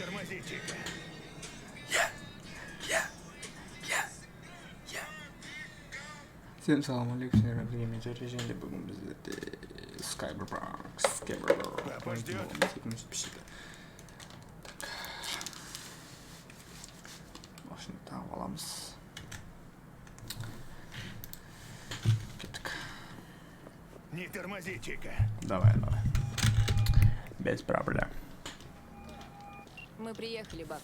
тормози, Чика. Всем салам алейкум, сегодня время режимде бүгін бізде Skyberbox машина тағып аламыз. Кеттік. Не тормози, Чика. Давай. Без проблем. Мы приехали, Бак.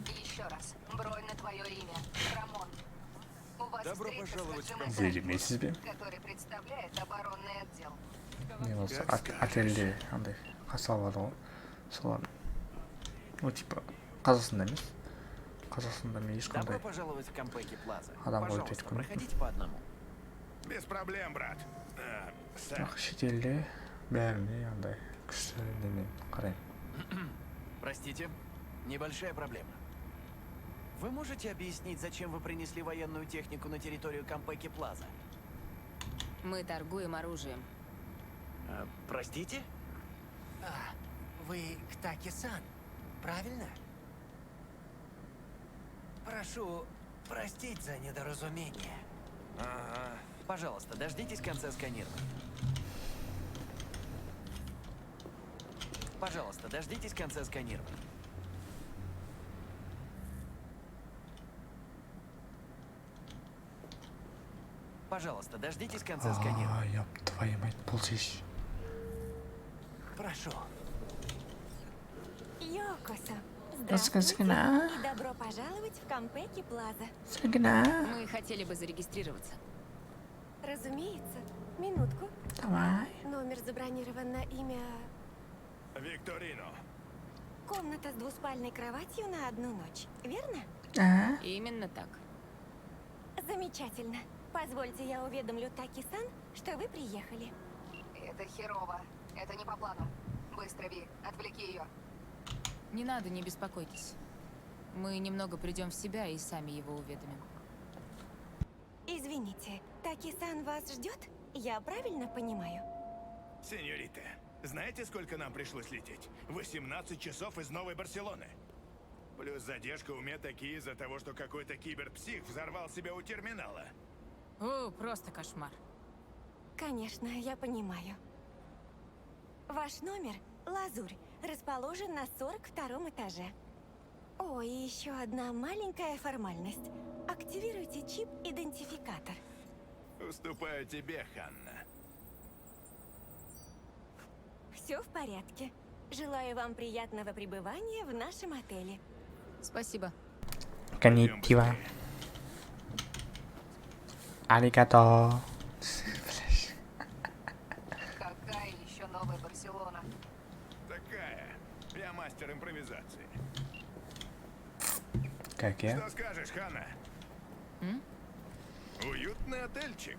Еще раз. Бронь на твое имя. Рамон. У вас Добро встреча пожаловать с в Джимом Заебись себе. который представляет оборонный отдел. Не осы Как скажешь. отельде андай қасалады ғой. Солар. Ну типа Қазақстанда емес. Қазақстанда мен Добро ешқандай пожаловать в Кампеки Плаза. адам қойып Пожалуйста, кеткен. проходите по одному. Без проблем, брат. Сэр, Бірақ шетелде бәріне андай күшті немен қараймын. Простите, небольшая проблема. Вы можете объяснить, зачем вы принесли военную технику на территорию Кампеки Плаза? Мы торгуем оружием. Простите? Вы Ктаки-сан, правильно? Прошу простить за недоразумение. Пожалуйста, дождитесь конца сканирования. Пожалуйста, дождитесь конца сканирования. Пожалуйста, дождитесь конца сканирования. Ёп твою мать, бұл шеш. Прошу. Йокосо. Здравствуйте. И добро пожаловать в Кампеки Плаза. Мы хотели бы зарегистрироваться. Разумеется. Минутку. Давай. Номер забронирован на имя... Викторино. Комната с двуспальной кроватью на одну ночь. Верно? Именно так. Замечательно. Позвольте, я уведомлю Таки-сан, что вы приехали. Это херово. Это не по плану. Быстро, Ви, отвлеки ее. Не надо, не беспокойтесь. Мы немного придем в себя и сами его уведомим. Извините, Таки-сан вас ждет? Я правильно понимаю? Сеньорита, знаете, сколько нам пришлось лететь? 18 часов из Новой Барселоны. Плюс задержка у меня такие из-за того, что какой-то киберпсих взорвал себя у терминала. О, просто кошмар. Конечно, я понимаю. Ваш номер — Лазурь, расположен на 42-м этаже. О, и еще одна маленькая формальность. Активируйте чип-идентификатор. Уступаю тебе, Ханна. Все в порядке. Желаю вам приятного пребывания в нашем отеле. Спасибо. Коннектива. Аригато. Какая еще Новая Барселона? Такая. Я мастер импровизации. Как я? Что скажешь, Ханна? Уютный отельчик.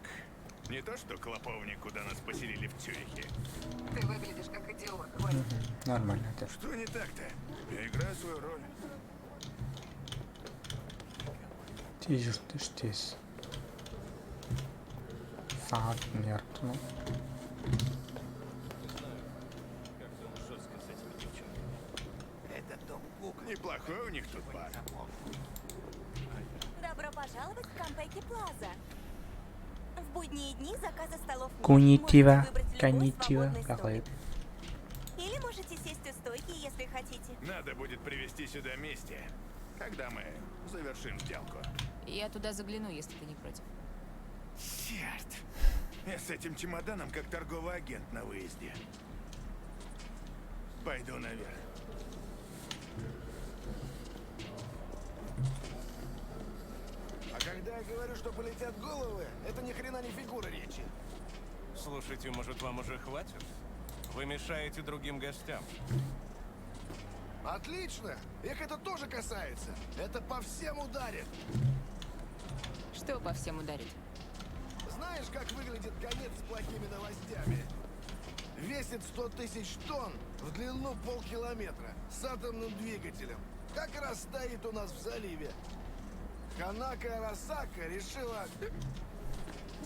Не то что клоповник, куда нас поселили в Цюрихе. Ты выглядишь как идиот. Хватит. Нормально это. Что не так-то? Я играю свою роль. Тише ты здесь. Сад мертв. Это дом Кук. Неплохой у них тут бар. Добро пожаловать в Кампеки Плаза. В будние дни заказа столов нет. Коннектива. Можете выбрать любой Коннектива. свободный Как столик. лайк. Или можете сесть у стойки, если хотите. Надо будет привезти сюда вместе, когда мы завершим сделку. Я туда загляну, если ты не против. Черт! Я с этим чемоданом как торговый агент на выезде. Пойду наверх. А когда я говорю, что полетят головы, это ни хрена не фигура речи. Слушайте, может, вам уже хватит? Вы мешаете другим гостям. Отлично! Их это тоже касается. Это по всем ударит. Что по всем ударит? Знаешь, как выглядит конец с плохими новостями? Весит 100 тысяч тонн, в длину полкилометра, с атомным двигателем. Как раз стоит у нас в заливе. Ханака Арасака решила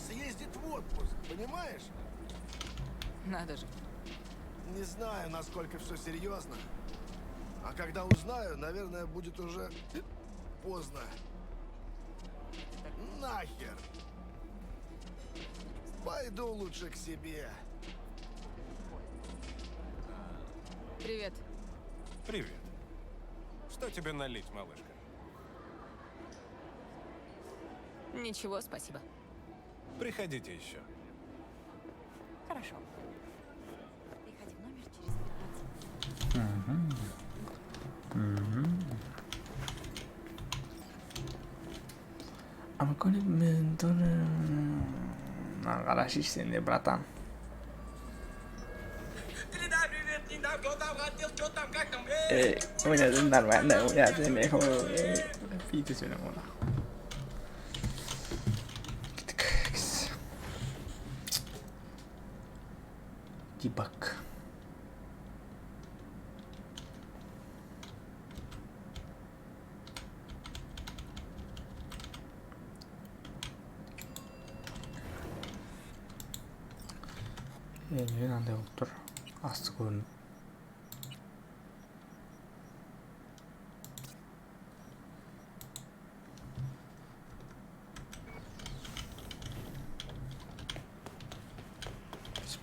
съездить в отпуск, понимаешь? Надо же. Не знаю, насколько все серьезно. А когда узнаю, наверное, будет уже поздно. Нахер! Пойду лучше к себе. Привет. Привет. Что тебе налить, малышка? Ничего, спасибо. Приходите еще. Хорошо. Приходи в номер через 15. А Agarra xixi, братан. У меня тут нормально, у меня тут мехо. Пить сегодня можно. Дебаг. 얘는 안 되고 또 아스군.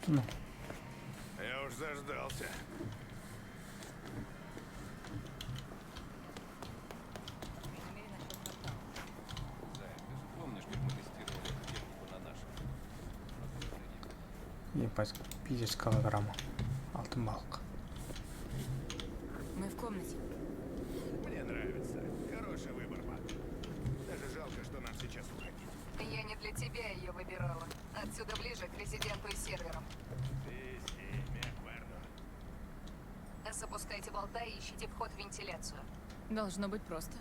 싶구나. Я уж заждался. Помнишь, как мы тестировали эту технику на нашем? Ебать, пиздец килограмма. Алтын балык. Мы в комнате. Мне нравится. Хороший выбор, Мак. Даже жалко, что нам сейчас уходить. Я не для тебя ее выбирала. Отсюда ближе к резиденту и серверам. Запускайте болта и ищите вход в вентиляцию. Должно быть просто.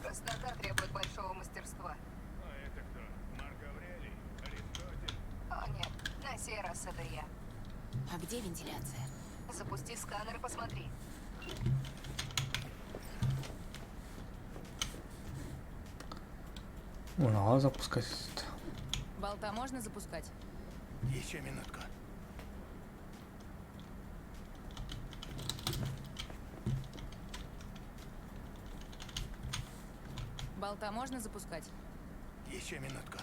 Простота требует большого мастерства. А это кто? Марк Аврелий? Аристотель? О нет, на сей раз это я. А где вентиляция? Запусти сканер и посмотри. Надо запускать. Болта можно запускать? Еще минутку. Болта можно запускать? Еще минутку.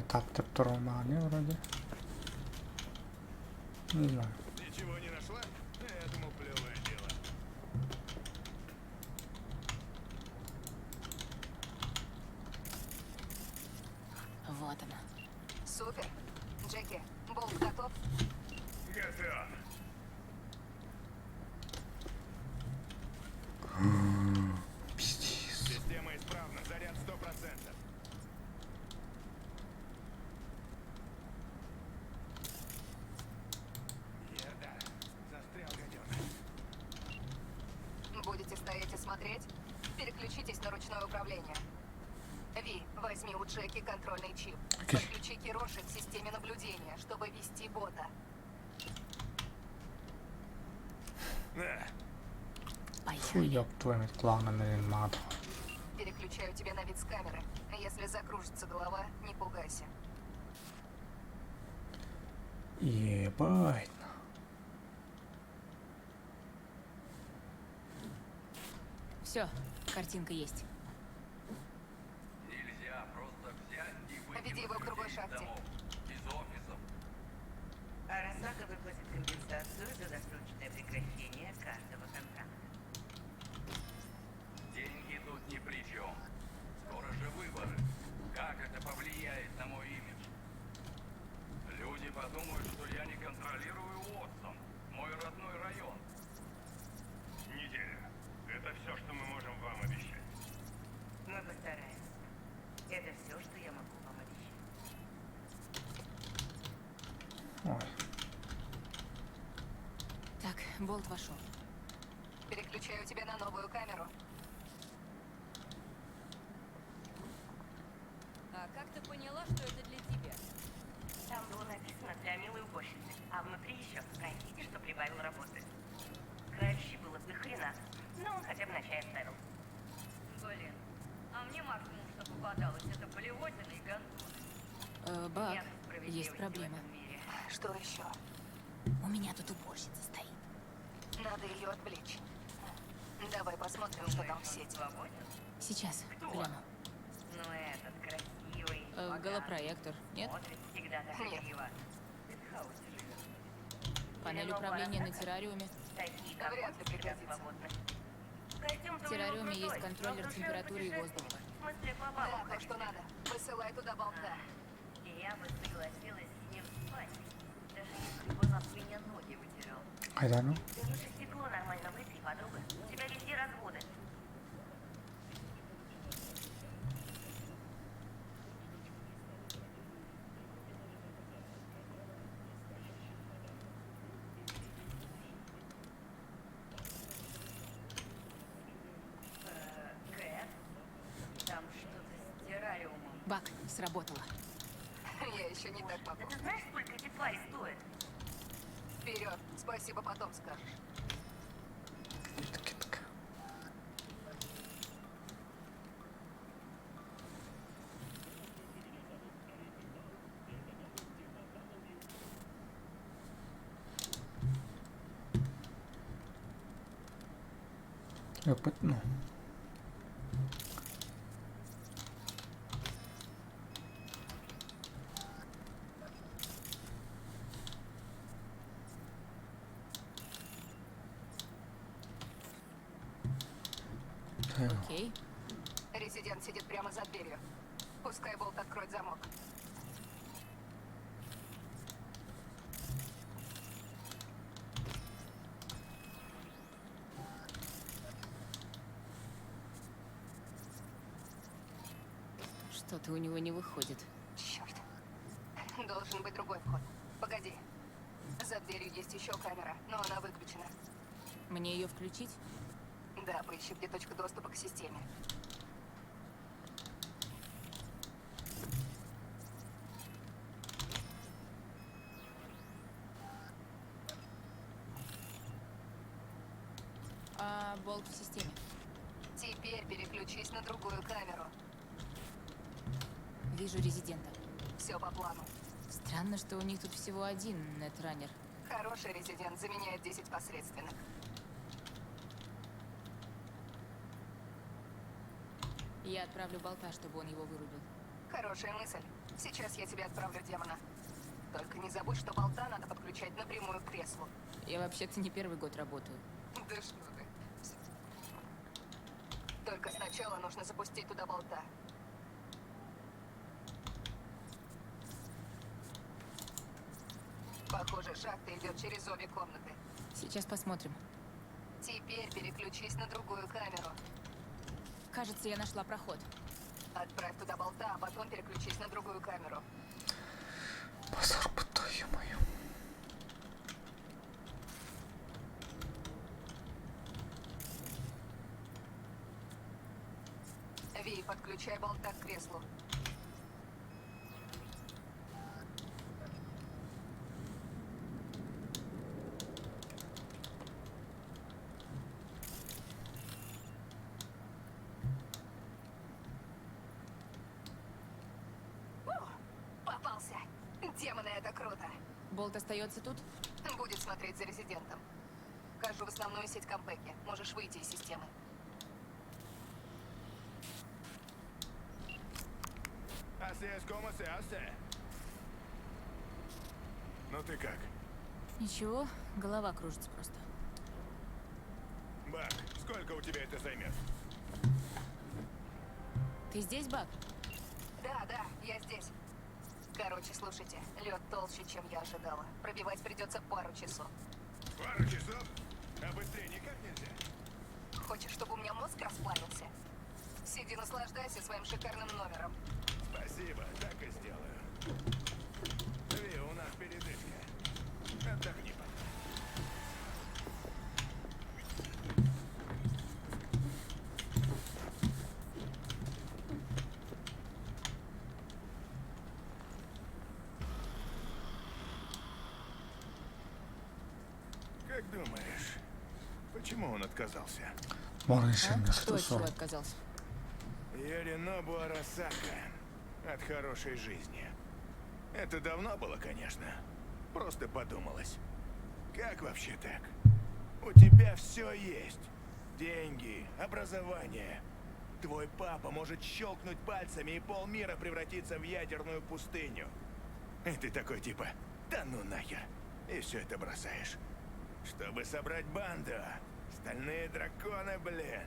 Так, трактуром не вроде. Не знаю. Ничего не нашла? Я думал, плевое дело. Вот она. Супер. Джеки, болт готов? Готов. Пиздец. Система исправна. Заряд 100%. Ерда. Застрял гаденыш. Будете стоять и смотреть? Переключитесь на ручное управление. Ви, возьми у Джеки контрольный чип. Окей. Подключи Кироши к системе наблюдения, чтобы вести бота. На. Фу, ёб твою мать, главное, наверное, мат. Переключаю тебя на вид с камеры. Если закружится голова, не пугайся. Ебать. Все, картинка есть. Нельзя просто взять и Веди его к другой шахте. из офисов. Арасака выплатит компенсацию за досрочное прекращение каждого контракта. Деньги тут ни при чем. Скоро же выборы. Как это повлияет на мой имидж? Люди подумают, что я не контролирую Уотсон, мой родной район. Неделя. Это все, что мы можем вам обещать. Мы постараемся. Это все, что я могу вам обещать. Ой. Так, болт вошел. Переключаю тебя на новую камеру. А как ты поняла, что это для тебя? Там было написано для хваталось, это блевотина и гандоны. Бак, Нет справедливости есть проблема. в этом мире. Что еще? У меня тут уборщица стоит. Надо ее отвлечь. Давай посмотрим, что там в сети. Свободен? Сейчас, Кто? гляну. Ну этот красивый. богатый, Голопроектор, нет? Смотрит всегда так Нет. игриво. В пентхаусе живет. Панель Или управления новая на террариуме. Такие, Вряд как ли он, всегда пригодится. свободны. Костюм-то В у него террариуме есть крутой, контроллер но в душе температуры и он воздуха. путешественник. В смысле, по Да, бабам то, что ходит. надо. Высылай туда болта. И я бы согласилась с ним спать, даже если бы он об меня ноги вытирал. Айдану? Ты лучше стекло нормально вытри, подруга. У тебя везде разводы. Кэт, там что-то с террариумом. Бак, сработало. Я еще не так могу. Да ты знаешь, сколько эти твари стоят? Вперед. Спасибо, потом скажешь. Так. Ну. Окей. Резидент сидит прямо за дверью. Пускай болт откроет замок. Что-то у него не выходит. Черт. Должен быть другой вход. Погоди. За дверью есть еще камера, но она выключена. Мне ее включить? Да, поищи, где точка доступа к системе. Болт в системе. Теперь переключись на другую камеру. Вижу резидента. Все по плану. Странно, что у них тут всего один нетранер. Хороший резидент заменяет 10 посредственных. Я отправлю болта, чтобы он его вырубил. Хорошая мысль. Сейчас я тебе отправлю демона. Только не забудь, что болта надо подключать напрямую к креслу. Я вообще-то не первый год работаю. Да что ты. Только сначала нужно запустить туда болта. Похоже, шахта идет через обе комнаты. Сейчас посмотрим. Теперь переключись на другую камеру. Кажется, я нашла проход. Отправь туда болта, а потом переключись на другую камеру. Позор будто, ё-моё. Ви, подключай болта к креслу. Попался. Демоны, это круто. Болт остается тут? Будет смотреть за резидентом. Вхожу в основную сеть Кампеки. Можешь выйти из системы. Así es como se hace. Ну ты как? Ничего, голова кружится просто. Бак, сколько у тебя это займет? Ты здесь, Бак? Да, я здесь. Короче, слушайте, лед толще, чем я ожидала. Пробивать придется пару часов. Пару часов? А быстрее никак нельзя? Хочешь, чтобы у меня мозг расплавился? Сиди, наслаждайся своим шикарным номером. Спасибо, так и сделаю. Ви, у нас передышка. Отдохни пока. Как думаешь, почему он отказался? Моргенштерн Кто от чего что отказался? Yorinobu Арасака. От хорошей жизни. Это давно было, конечно. Просто подумалось. Как вообще так? У тебя все есть. Деньги, образование. Твой папа может щелкнуть пальцами, и полмира превратиться в ядерную пустыню. И ты такой типа, да ну нахер. И все это бросаешь. Чтобы собрать банду. Стальные драконы, блин.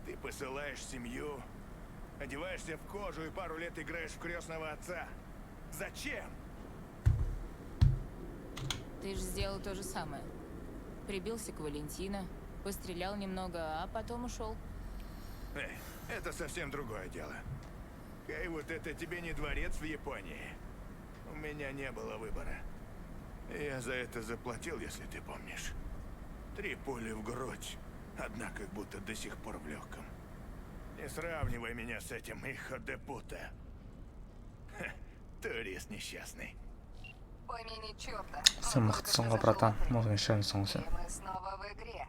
Ты посылаешь семью, одеваешься в кожу и пару лет играешь в крестного отца. Зачем? Ты же сделал то же самое. Прибился к Валентино, пострелял немного, а потом ушел. Эй, это совсем другое дело. Кай, вот это тебе не дворец в Японии. У меня не было выбора. Я за это заплатил, если ты помнишь. 3 пули в грудь, одна как будто до сих пор в легком. Не сравнивай меня с этим Ихо де Пута. Ха, турист несчастный. Помяни черта. Сен мықтысың ғой, братан. Мозгын шерінсің сен. И мы снова в игре.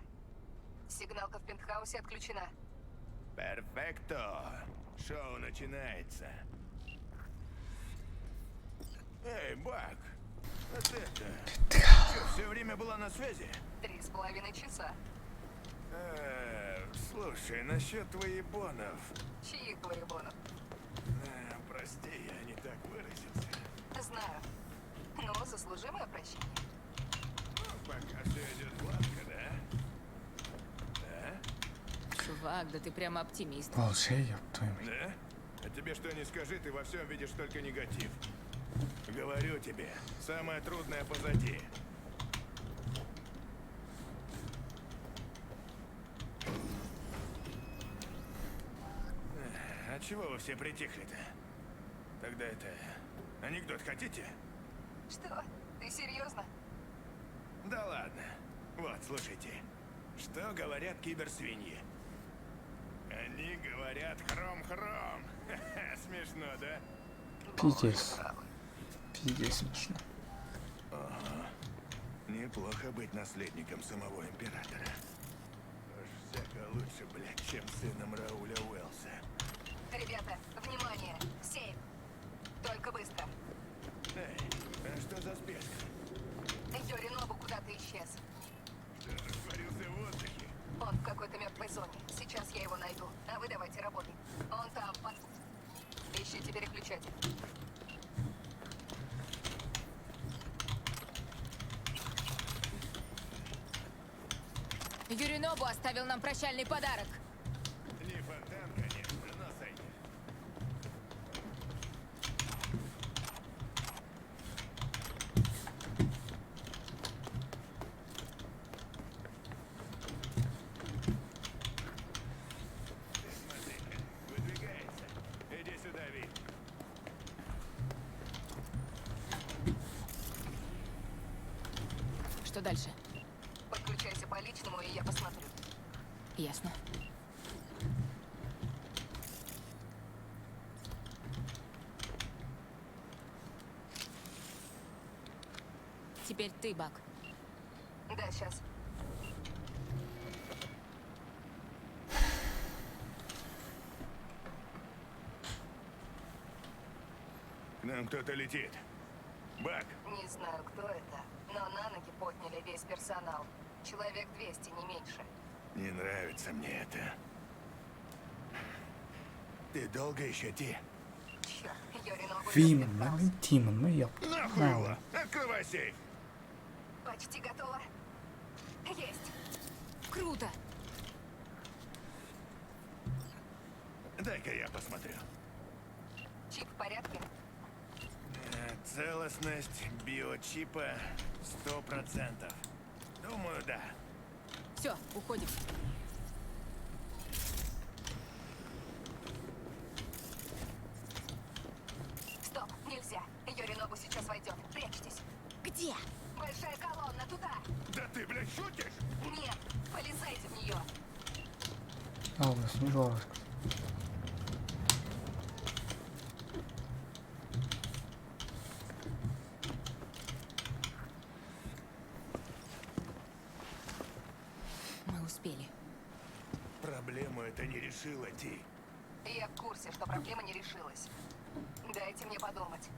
Сигналка в пентхаусе отключена. Перфекто. Шоу начинается. Эй, Бак, а ты-то все время была на связи? 3,5 часа. Слушай, насчет воебонов. Чьих воебонов? Прости, я не так выразился. Знаю. Ну, заслужимое прощение. Пока все идет гладко, да? Да? Чувак, да ты прямо оптимист. Бұл ше, ёптойм. Да? А тебе что не скажи, ты во всем видишь только негатив. Говорю тебе, самое трудное позади. А чего вы все притихли-то? Тогда это... Анекдот хотите? Что? Ты серьезно? Да ладно. Вот, слушайте. Что говорят киберсвиньи? Они говорят хром-хром. Ха-ха, смешно, да? Пиздец. Пиздец смешно. Ага. Неплохо быть наследником самого императора. Уж всяко лучше, блядь, чем сыном Рауля Уэллса. Ребята, внимание! Сейф! Только быстро. Эй, а что за спешка? Yorinobu куда-то исчез. Что, растворился в воздухе? Он в какой-то мертвой зоне. Сейчас я его найду. А вы давайте работать. Он там. Ищите переключатель. Yorinobu оставил нам прощальный подарок. Не фонтан, конечно, но сойдет. Смотри-ка, выдвигается. Иди сюда, Вик. Что дальше? Подключайся по личному, и я посмотрю. Ясно. Теперь ты, Бак. Да, сейчас. К нам кто-то летит. Бак, Не знаю, кто это, но на ноги подняли весь персонал. Человек 200, не меньше. не нравится мне это. Ты долго еще идти? Черт, Yorinobu Вимін идет в ме, пентхаус. тимін ме, ёпт. Нахуй его! Открывай сейф! Почти готово. Есть. Круто! Дай-ка я посмотрю. Чип в порядке? Целостность биочипа 100%. Думаю, да. Все, уходим. Стоп, нельзя. Yorinobu сейчас войдет. Прячьтесь. Где? Большая колонна туда. Да ты, блядь, шутишь? Нет, полезайте в нее. Албас, не жорстко. Мы успели. Проблему это не решило, Ти. Я в курсе, что проблема не решилась. Дайте мне подумать.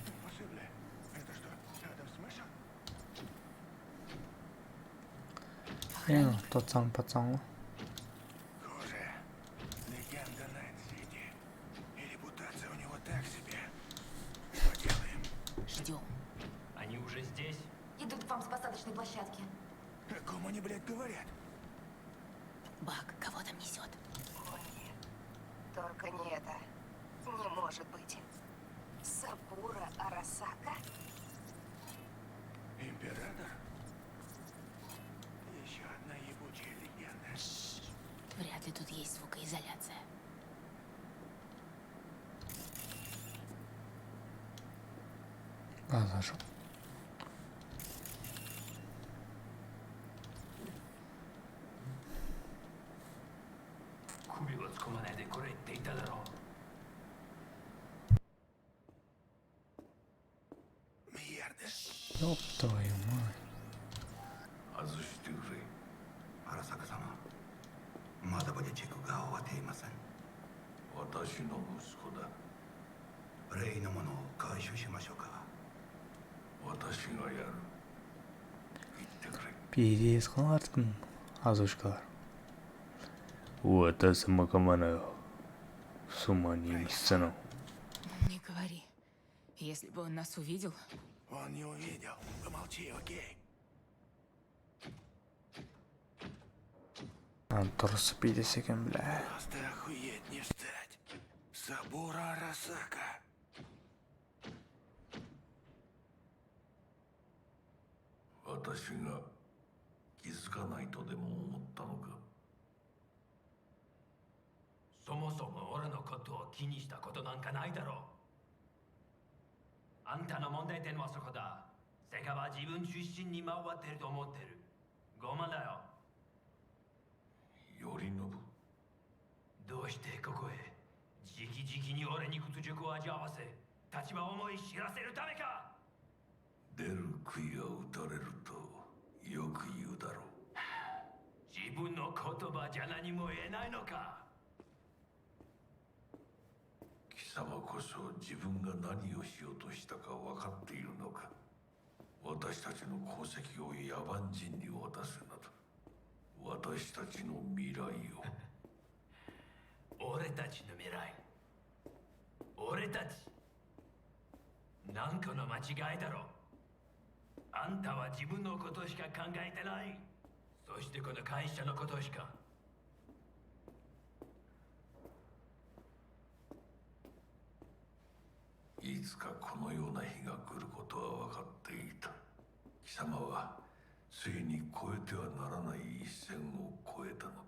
Impossible. Это что, рядом с мышью? 그냥 또짱 빠짱. Хуже. Легенда Найт-Сити. И репутация у него так себе. Что делаем? Ждем. Они уже здесь? Идут к вам с посадочной площадки. О ком они, блядь, говорят? Бак, кого там несет? О, нет. Только не это. Не может быть. Сабура Арасака? Император? Еще одна ебучая легенда. Вряд ли тут есть звукоизоляция. 맞아죠. Мьерда. ёб твою мать. 外してくれ。荒坂様、まだまだチェックが終わっていません。私の息子だ。例のものを回収しましょうか。私がやる。言ってくれ。 BDS 같은 아저씨가 вот самого mana сумани сцену. Не говори. Если бы он нас увидел... Он не увидел. Помолчи, окей? дұрыс BDS екен, бля. Просто охуеть не встать. Сабура Арасака. 私が気づかないとでも思ったのか。そもそも俺のことを気にしたことなんかないだろう。あんたの問題点はそこだ。世界は自分中心に回ってると思ってる。傲慢だよ。頼信。どうしてここへ直々に俺に屈辱を味わわせ立場を思い知らせるためか。出る杭は打たれるとよく言うだろう。自分の言葉じゃ何も言えないのか。貴様こそ自分が何をしようとしたか分かっているのか。私たちの功績を野蛮人に渡すなど、私たちの未来を。俺たちの未来。俺たち。なんかの間違いだろ。あんたは自分のことしか考えてない。そしてこの会社のことしか。いつかこのような日が来ることは分かっていた。貴様はついに越えてはならない一線を越えたのだ。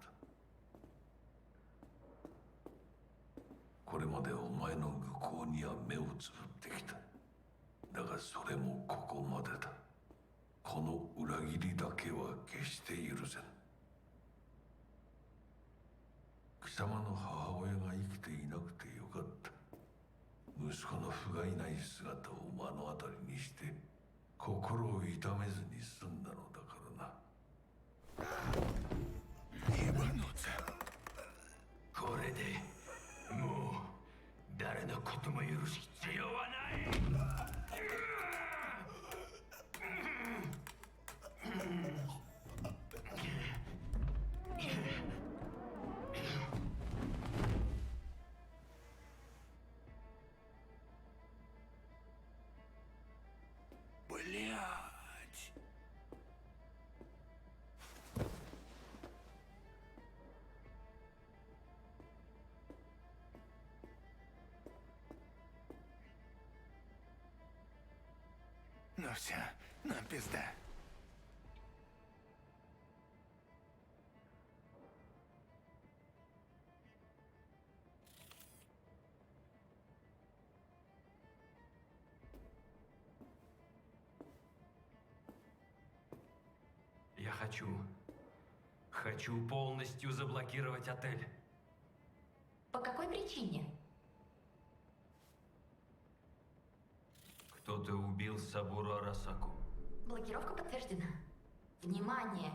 これまでお前の愚行には目をつぶってきた。だがそれもここまでだ。この裏切りだけは決して許せん。貴様の母親が生きていなくてよかった。息子の不甲斐ない姿を目の当たりにして心を痛めずに済んだのだからな。Ебануться. これでもう誰のことも許す必要はない。Блядь. Ну все, нам пизда. Я хочу полностью заблокировать отель. По какой причине? Кто-то убил Сабуру Арасаку. Блокировка подтверждена. Внимание!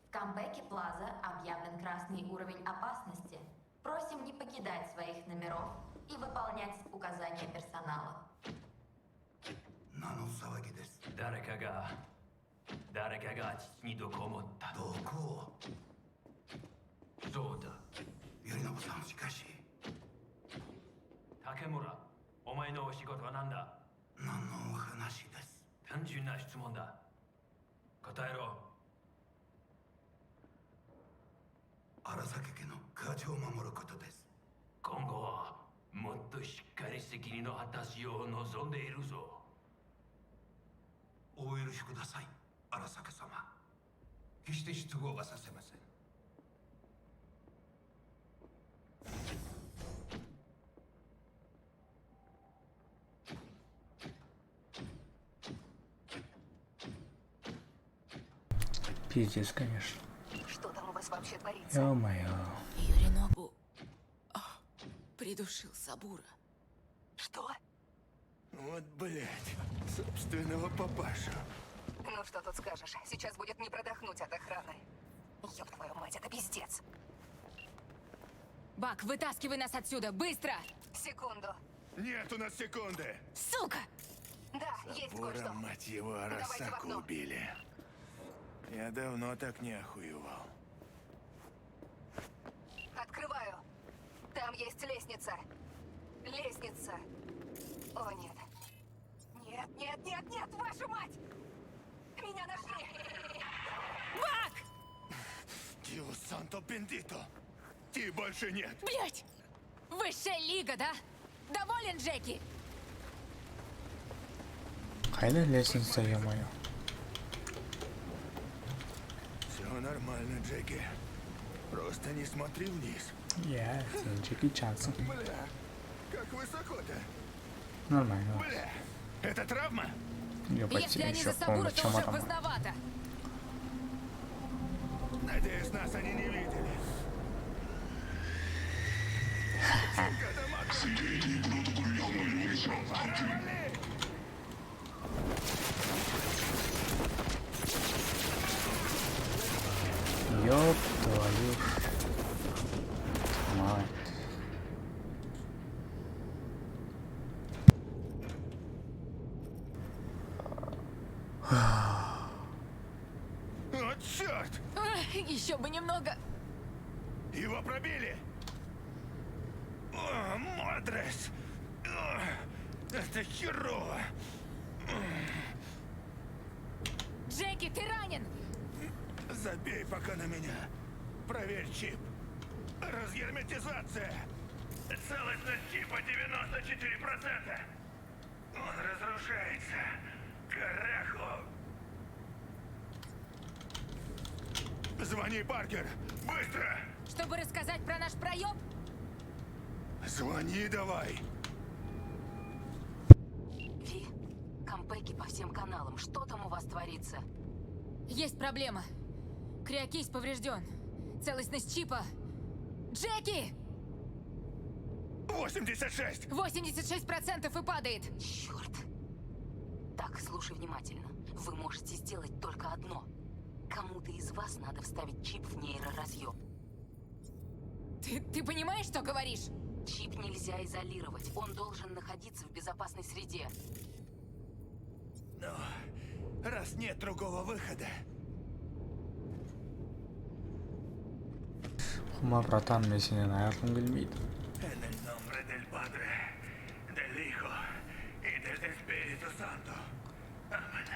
В Камбэке Плаза объявлен красный уровень опасности. Просим не покидать своих номеров и выполнять указания персонала. 何の騒ぎです。誰かが父に毒を持った。どこそうだ。頼信さん、しかし。竹村、お前のお仕事は何だ？何のお話です。単純な質問だ。答えろ。荒崎家の家事を守ることです。今後はもっとしっかり責任の果たしよう望んでいるぞ。お許しください、荒崎様。決して失望はさせません。Пиздец, конечно. Что там у вас вообще творится? Ё-моё. Юринобу придушил Сабура. Что? Вот, блядь, собственного папашу. Ну что тут скажешь? Сейчас будет не продохнуть от охраны. Ёб твою мать, это пиздец. Бак, вытаскивай нас отсюда, быстро! Секунду. Нет у нас секунды. Сука! Да, есть Бура, кое-что. мать его, Давайте в Арасаку окно. убили. Я давно так не охуевал. Открываю. Там есть лестница. Лестница. О, нет. Нет, нет, нет, нет, вашу мать! Меня нашли! Бак! Дио Санто Бендито! Ти больше нет! Блять! Высшая лига, да? Доволен, Джеки? Хайда лестница, ё-моё. Все нормально, Джеки. Просто не смотри вниз. Я, это Джеки Чансон. Бля, как высоко-то? Нормально. Бля, это травма? Ёбать, Если они еще за полный Сабура, то уже чемодан. поздновато. Надеюсь, нас они не видели. Ёб твою мать. О, черт! Еще бы немного. Его пробили! О, Мадрес! О, это херово! Джеки, ты ранен! Забей пока на меня. Проверь чип. Разгерметизация. Целостность чипа 94%. Он разрушается. Караху. Звони, Паркер. Быстро. Чтобы рассказать про наш проеб? Звони давай. Ви, камбэки по всем каналам. Что там у вас творится? Есть проблема. Криокейс поврежден. Целостность чипа. Джеки! 86! 86% и падает. Черт. Так, слушай внимательно. Вы можете сделать только одно. Кому-то из вас надо вставить чип в нейроразъем. Ты понимаешь, что говоришь? Чип нельзя изолировать. Он должен находиться в безопасной среде. Но раз нет другого выхода... Хума, братан, мен сенен айырғым келмейді. En el nombre del Padre, del Hijo y del Espíritu Santo. Amén.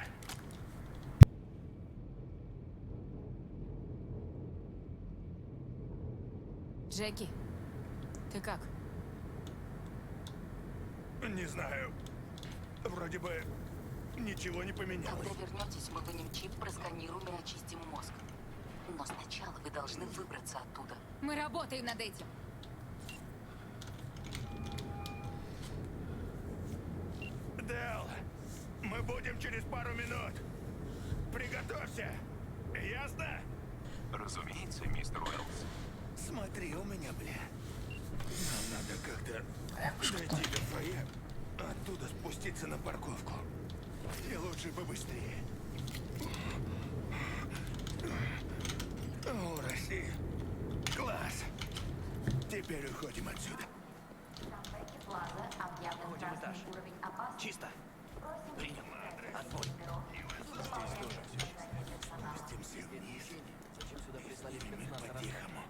Джеки, ты как? Не знаю. Вроде бы ничего не поменялось. Когда вернетесь, мы вынем чип, просканируем и очистим мозг. Но сначала вы должны выбраться оттуда. Мы работаем над этим. Дэл, мы будем через пару минут. Приготовься. Ясно? Разумеется, мистер Уэллс. Смотри у меня, бля. Нам надо как-то дойти до фойе, оттуда спуститься на парковку. И лучше побыстрее. О, Россия. Класс. Теперь уходим отсюда. В Камбэке Плаза объявлен красный уровень опасности. Чисто. Просим Принял. Отбой. номеров и выполнять указания персонала. Спустимся вниз. Зачем сюда прислали И мы спецназ? по-тихому.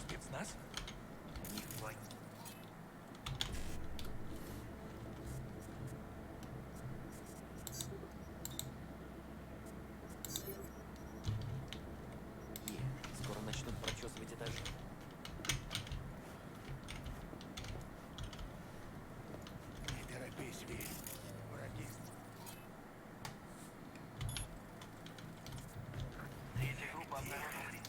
Спецназ? Не хватит. Скоро начнут прочесывать этажи. Не торопись, Ви. Враги. Третья группа обнаружена.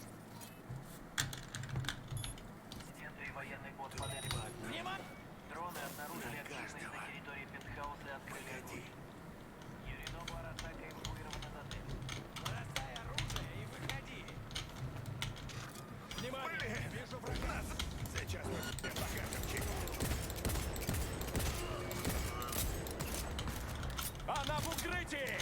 Инциденты и военный бот модели. Дроны обнаружили активность на территории пентхауса и открыли огонь. Юринова атака эвакуирована на цель. Бросай оружие и выходи! Внимание! Вижу врага! Сейчас мы тебе покажем, чего. Она в укрытии!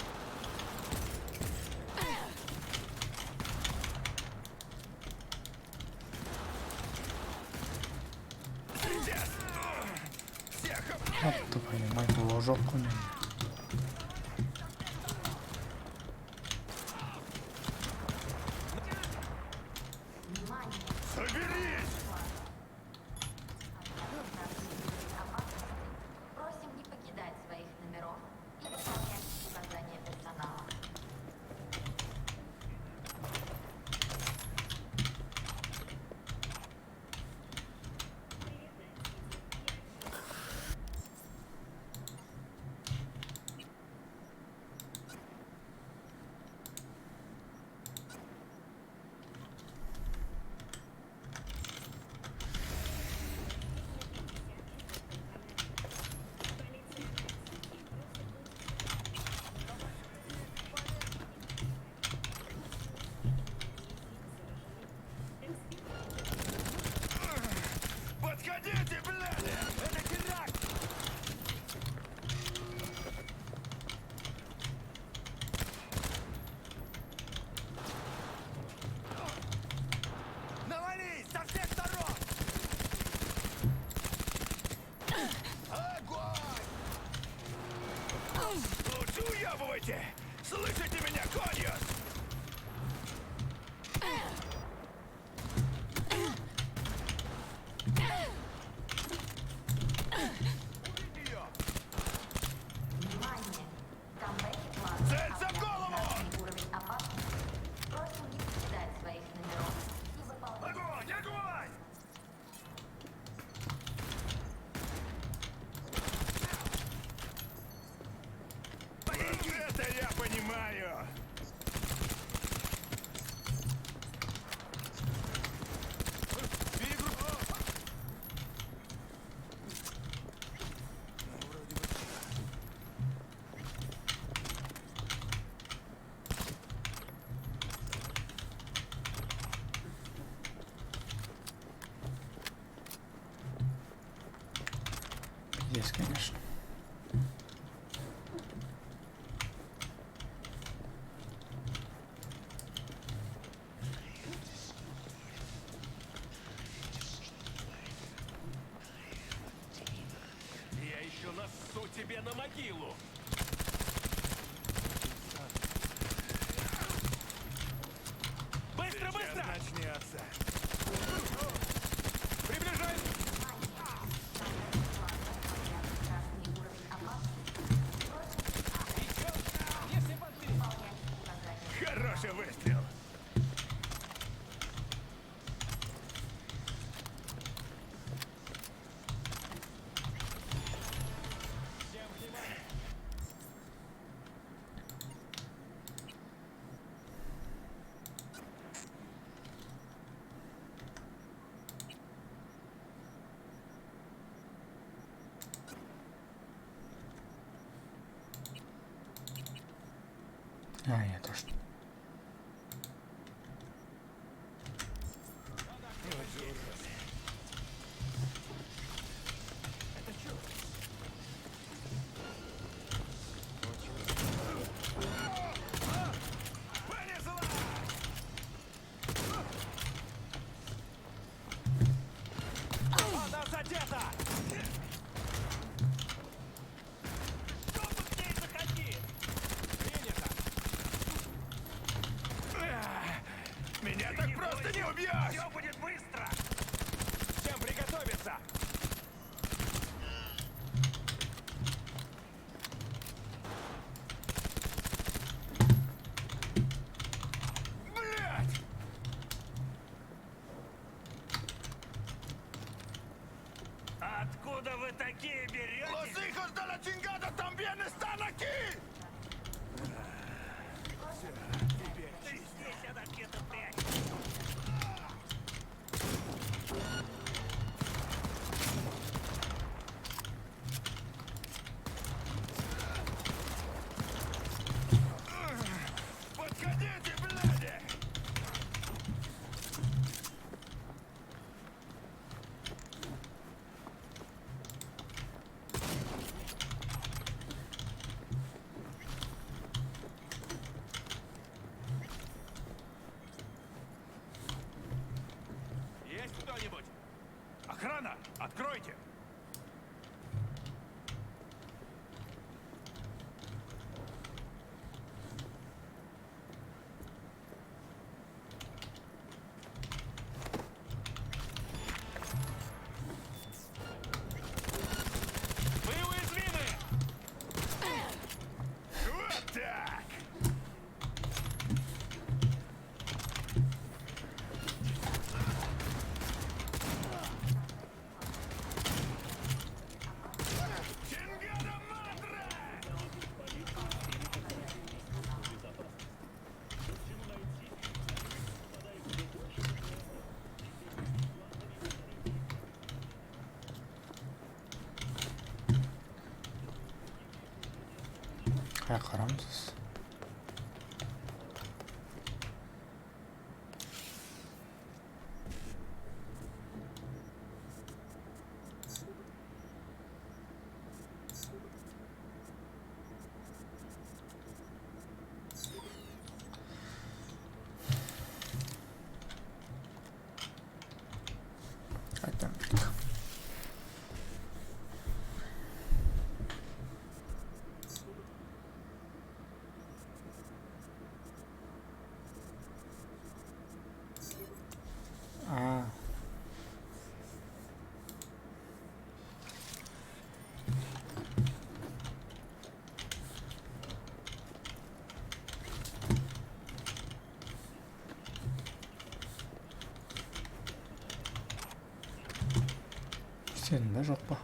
Сейчас! Всех Ёпта, понимаете, ложок куни. Внимание! соберись! Объявлен красный уровень опасности. Просим не покидать своих номеров и выполнять указания персонала. Подходите, блядь! Это теракт! Навались со всех сторон! Огонь! Лучше уебывайте! Слышите меня, Коньюс? Внимание! В Камбэке Плаза Целься в голову! объявлен красный уровень опасности. Просим не покидать своих номеров и выполнять. Огонь! Огонь! Это я понимаю! Есть, конечно. Я еще нассу тебе на могилу! Быстро, быстро! Начнется. Приближай! Красный уровень опасности. Просим выполнять указания. Хороший выстрел. А, я тоже. Откуда вы такие берете? Los hijos de la chingada también están aquí! Здесь она где-то прячется. Подходите, бляди! Есть кто-нибудь? Охрана, откройте! Вы уязвимы! Вот так! Чингада Мадре! Қай қарамыз? Қайтам. А. Сен бе жоқ па?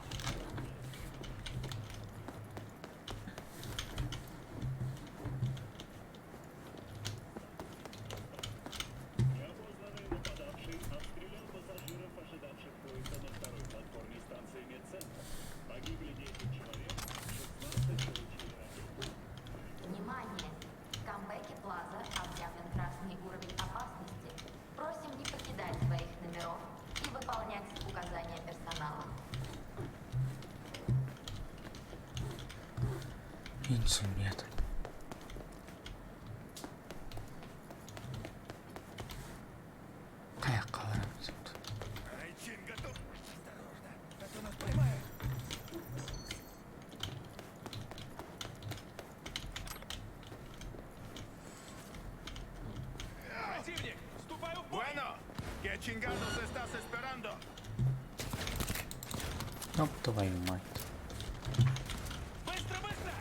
Внимание! В камбэке Плаза объявлен красный уровень опасности. Просим не покидать своих номеров и выполнять указания персонала. Мен түсінбедім. Қай жаққа барамыз енді? Айчин готов! Осторожно, а то нас поймают! Противник! Вступаю в бой! Bueno, que chingados estás esperando? Ёб твою мать. Быстро, быстро!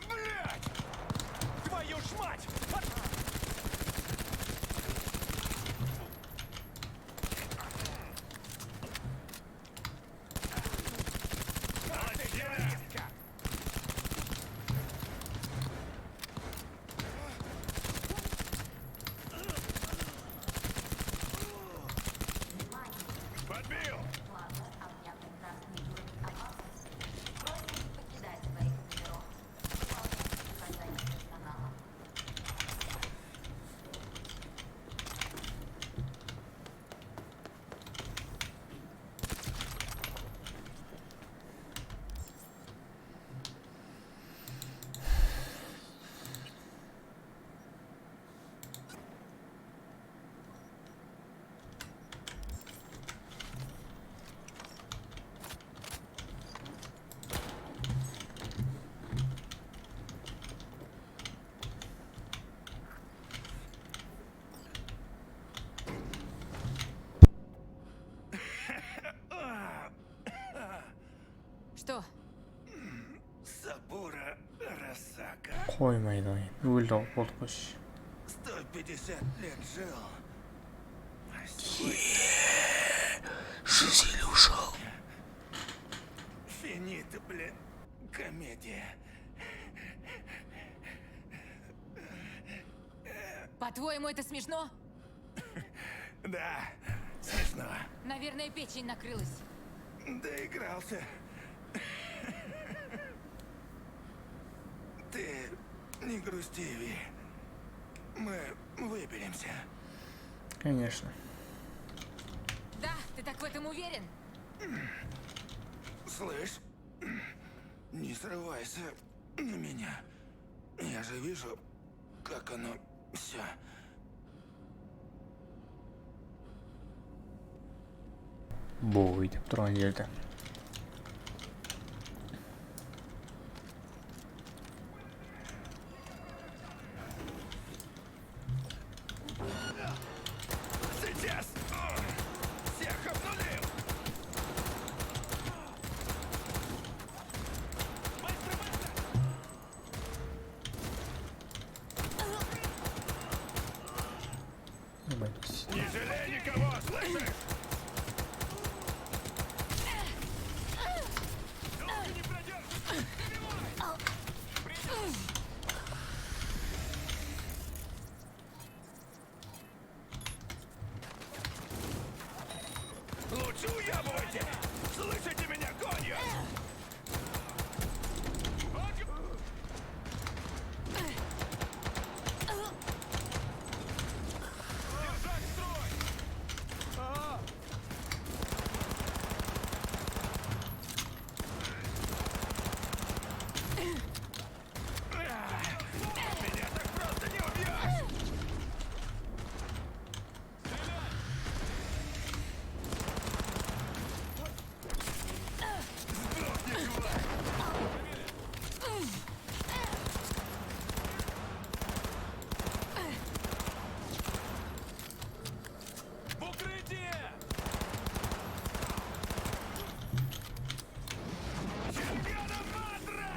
Блять! Твою ж мать! Подбил! Плаза объявлен красный уровень опасности. Просим не покидать своих номеров и выполнять указания персонала. Что? Сабура Арасака. Қоймайды ой. Өлді болды қойшы. 150 лет жил. Жизель ушел. Финита, блин. Комедия. По-твоему, это смешно? Да, смешно. Наверное, печень накрылась. Доигрался. Ты не грусти, Ви. Мы выберемся. Конечно. Да, ты так в этом уверен? Слышь, не срывайся на меня. Я же вижу, как оно все. Бой деп тұрған жерді. Сейчас! Всех обнулил! Ебать. Не жалей никого, слышишь? Долго не продержишься! Лучше уябывайте! Слышите меня, конью? Держать строй! Меня так просто не убьешь! Сдохни, тварь! В укрытие! Чингана Мадре!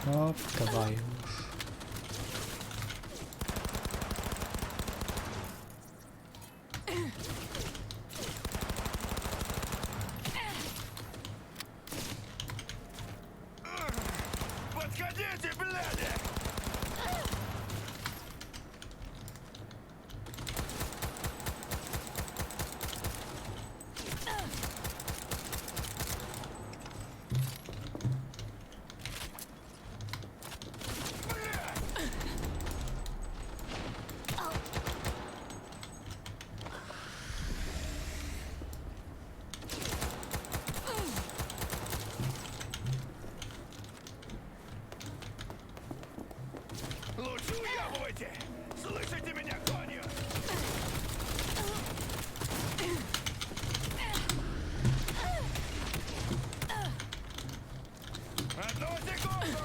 Оп, давай уж. Подходите, бляди! Лучше уябывайте! Слышите меня, конью? Одну секунду!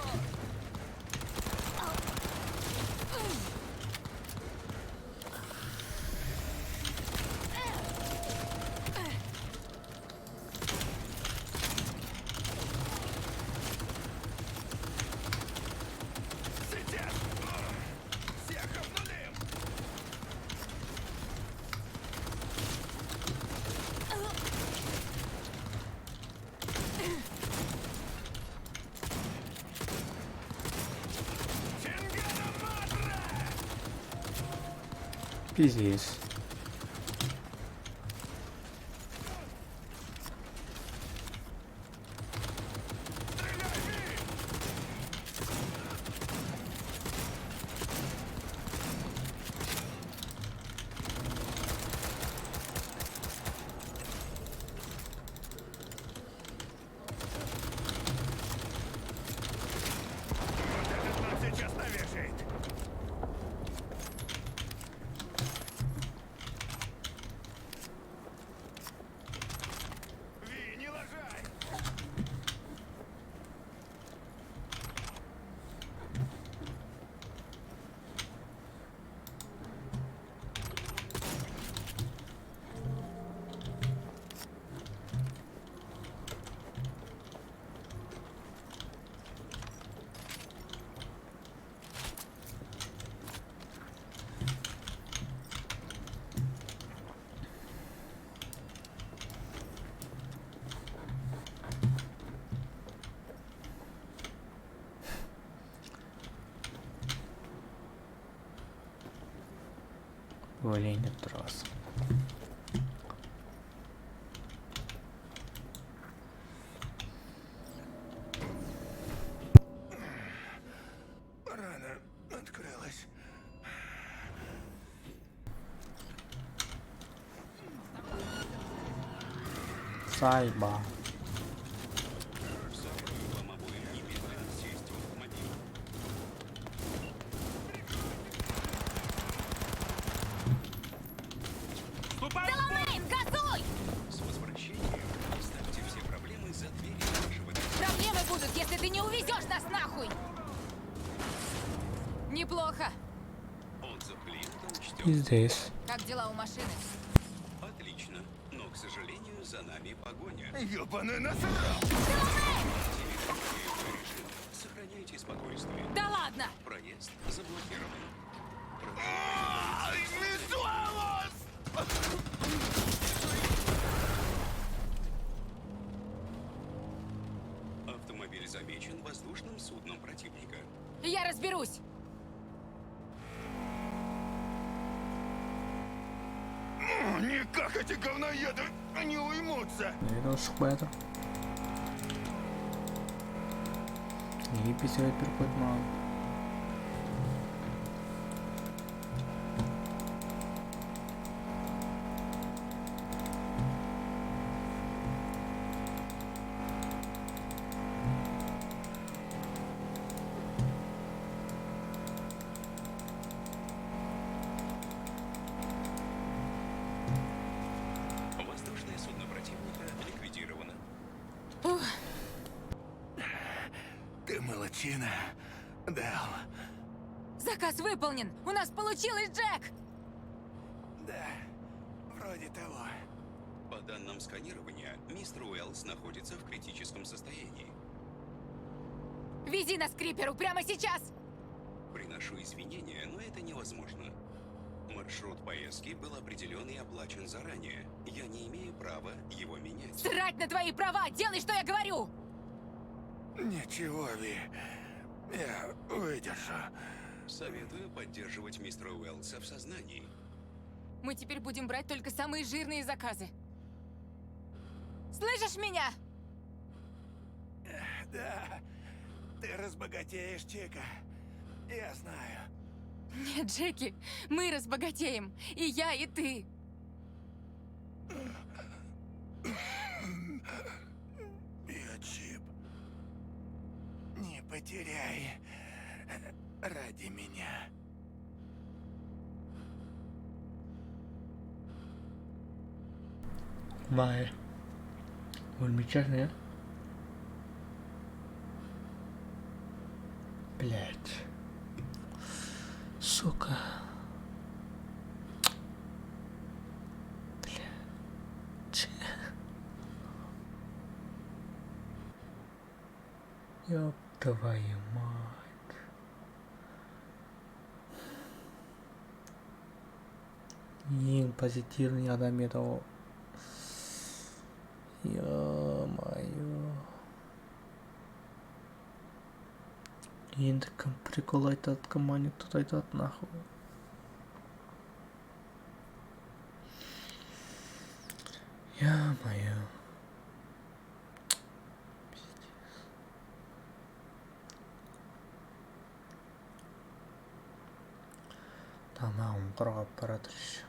Сейчас! Всех обнулим! Чингана Мадре! Пиздец. Вот этот нас сейчас навешает! Öleyim деп тұрасың. Рана открылась. Сайба. Деланейн, газуй! С возвращением оставьте все проблемы за дверью вашего дома. Проблемы будут, если ты не увезешь нас нахуй! Неплохо. Отзыв клиента учтен. Здесь. Как дела у машины? Отлично. Но, к сожалению, за нами погоня. Ёбаный насрал! Сохраняйте спокойствие. Да ладно! Проезд заблокирован. Автомобиль замечен воздушным судном противника. Я разберусь! Никак эти говноеды не уймутся! Неге шықпайды? Неге писать беріп қойды маған? Воздушное судно противника ликвидировано. Ты молодчина, Дэл. Заказ выполнен! У нас получилось, Джек! Да, вроде того. По данным сканирования, мистер Уэллс находится в критическом состоянии. Вези нас к Криперу прямо сейчас! Приношу извинения, но это невозможно. Маршрут поездки был определен и оплачен заранее. Я не имею права его менять. Срать на твои права! Делай, что я говорю! Ничего, Ви. Я выдержу. Советую поддерживать мистера Уэллса в сознании. Мы теперь будем брать только самые жирные заказы. Слышишь меня? Да, ты разбогатеешь, Чика. Я знаю. Нет, Джеки, мы разбогатеем. И я, и ты. Биочип. Не потеряй ради меня. Май. Ölmeyeceğiz mi ya? Блять. Сука. Блять. Ёб твою мать. Ең позитивный адам еді ол. Ё-моё. Енді кім прикол айтады, кім анекдот айтады, нахуй. Ё-моё. Тамағым құрғап баратыр еще.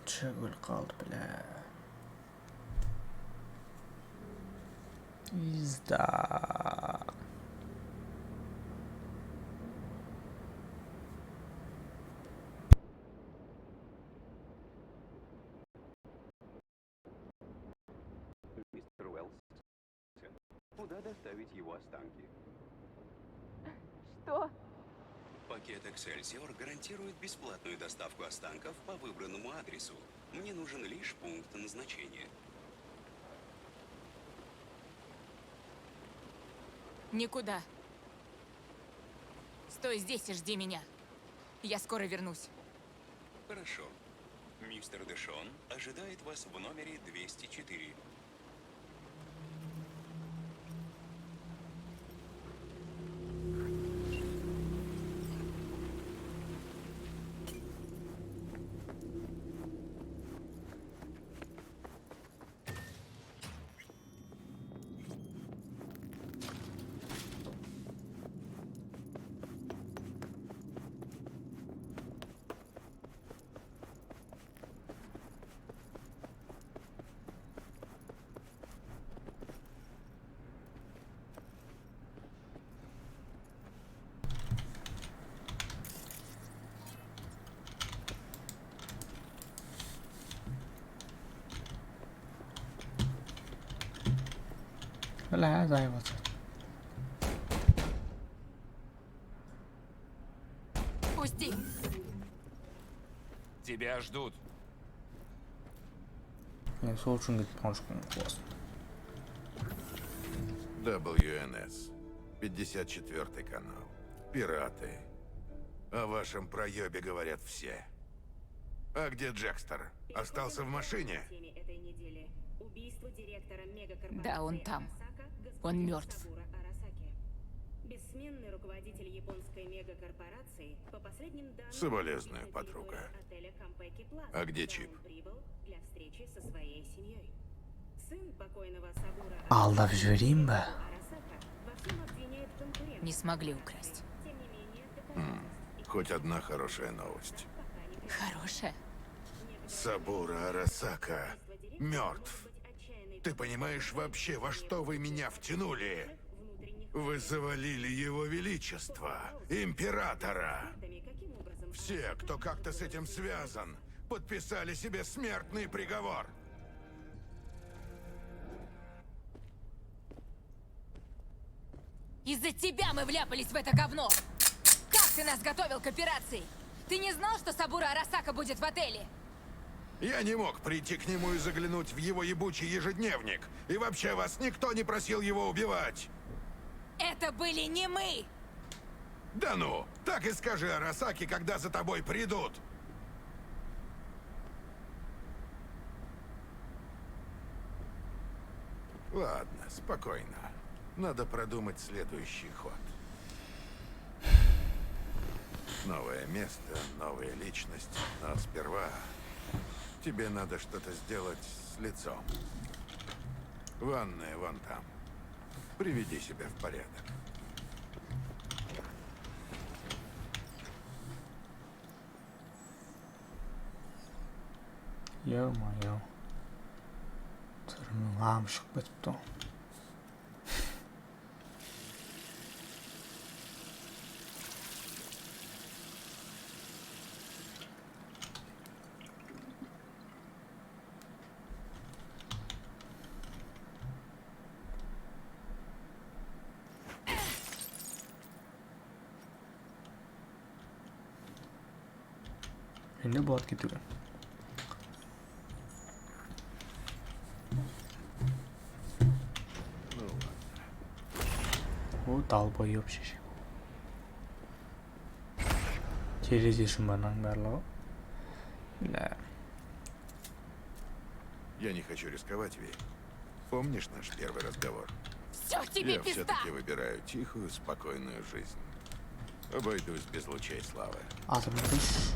Чөгіл қалды, бля. Пизда. Мистер Уэллс, куда доставить его останки? Что? Пакет Excelsior гарантирует бесплатную доставку останков по выбранному адресу. Мне нужен лишь пункт назначения. Никуда. Стой здесь и жди меня. Я скоро вернусь. Хорошо. Мистер Дэшон ожидает вас в номере 204. Бля, займаться. Пусти! Тебя ждут. Я слушаю, говорит, паншку классно. WNS. 54 канал. Пираты. О вашем проебе говорят все. А где Джекстер? Остался в машине? Да, он там. Он мертв. Бессменный руководитель японской мегакорпорации, по последним данным, Соболезную, подруга. А где Чип? прибыл для встречи со своей семьей. Сын покойного Сабура Алдап жіберейін бе? Арасака во всем обвиняет конкурента. Не смогли украсть. Тем не менее, Хоть одна хорошая новость. Хорошая. Сабура Арасака мертв. Ты понимаешь вообще, во что вы меня втянули? Вы завалили его величество, императора. Все, кто как-то с этим связан, подписали себе смертный приговор. Из-за тебя мы вляпались в это говно! Как ты нас готовил к операции? Ты не знал, что Сабура Арасака будет в отеле? Я не мог прийти к нему и заглянуть в его ебучий ежедневник. И вообще вас никто не просил его убивать. Это были не мы! Да ну, так и скажи Арасаке, когда за тобой придут. Ладно, спокойно. Надо продумать следующий ход. Новое место, новая личность. Но сперва тебе надо что-то сделать с лицом. Ванная вон там. Приведи себя в порядок. Ё-моё. Түрмің амшық бітіпті. Енді болады кетуге. О, далбойып шеше. Терезе шумбаның барлығы. Да. Я не хочу рисковать, Ви. Помнишь наш первый разговор? Все тебе Я пизда! все-таки выбираю тихую, спокойную жизнь. Обойдусь без лучей славы. Атом күш.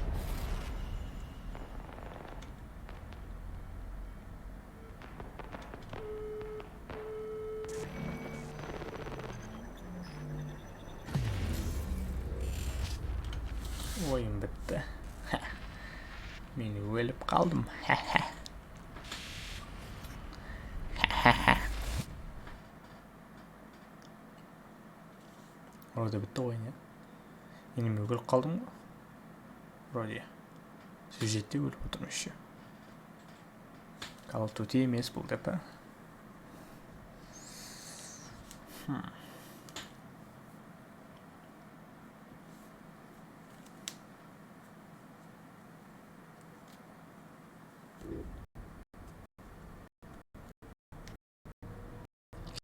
Ойын бітті. Мен өліп қалдым. Orada bitti oyun ya. Yine mi өліп қалдым ғой? Вроде. Сюжетте өліп отырмын еще. Call of Duty емес бұл деп па?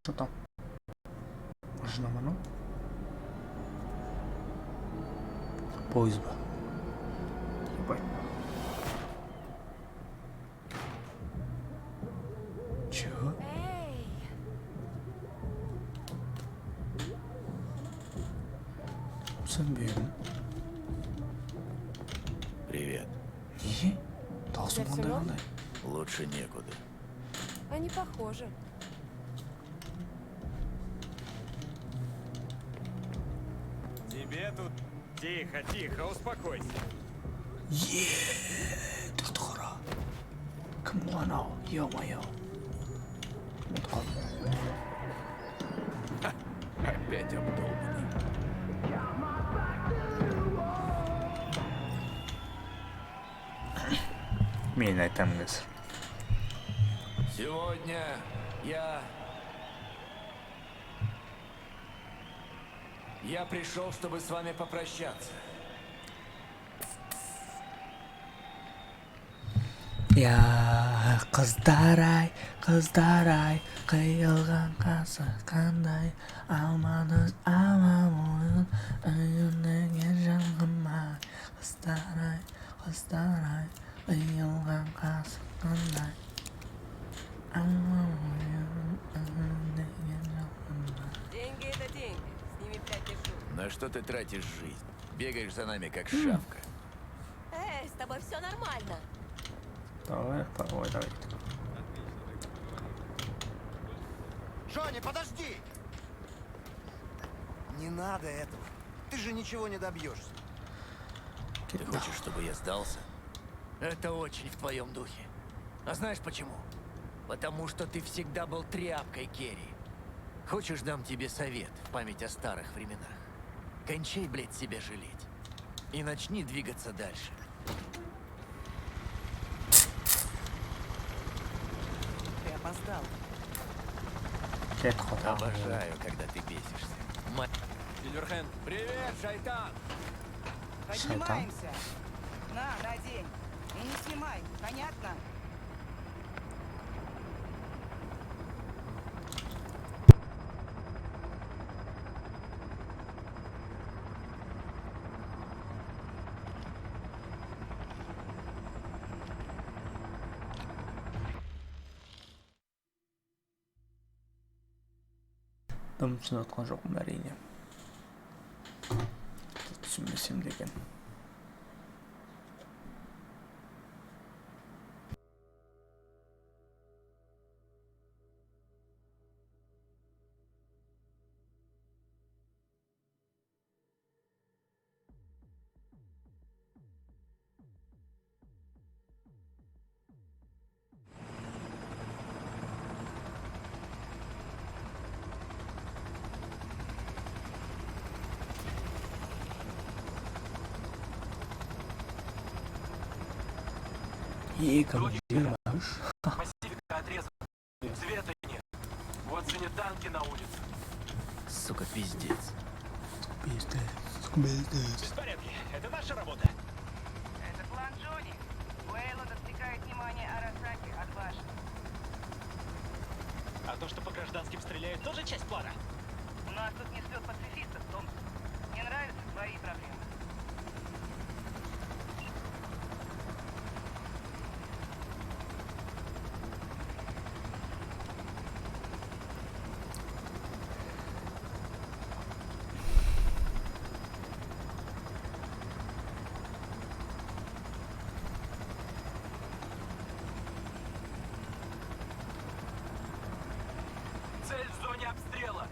Что там? Машина ману? Поезд ба. Ебать. Чего? Сэмбен. Привет. Не? Даусын қандай қандай? Лучше некуда. Они похожи. Тебе тут... Тихо, тихо, успокойся. Ты дура. Кім анау? Ё-моё. Опять обдолбанный. Мен айтамын қазір. Сегодня я Я пришел, чтобы с вами попрощаться. 야 qizdaray qiyilgan qasi qanday almadi amamo'yin uyunaga jang'imay qizdaray qiyilgan qasi qanday amamo'yin uyunaga jang'imay. Деньги это деньги. С ними 5 держу. На что ты тратишь жизнь? Бегаешь за нами, как шавка. Эй, с тобой все нормально. Давай, давай. Джонни, подожди! Не надо этого. Ты же ничего не добьешься. Ты хочешь, чтобы я сдался? Это очень в твоем духе. А знаешь почему? Потому что ты всегда был тряпкой, Керри. Хочешь, дам тебе совет в память о старых временах? Кончай, блядь, себя жалеть. И начни двигаться дальше. Ты опоздал. Обожаю, когда ты бесишься. Сильверхенд, привет, шайтан! Поднимаемся. На, надень. И не снимай, понятно? Дым түсініп жоқпын әрине. Түсінбесем деген. И командир наш. Пассивка отрезана. Света нет. Вот санитанки на улице. Сука, пиздец. Без порядки. Это наша работа. Это план Джонни. Уэйланд отвлекает внимание Арасаки от башни. А то, что по гражданским стреляют, тоже часть плана? У нас тут не слет пацифистов, Том. Не нравятся твои проблемы. Цель в зоне обстрела.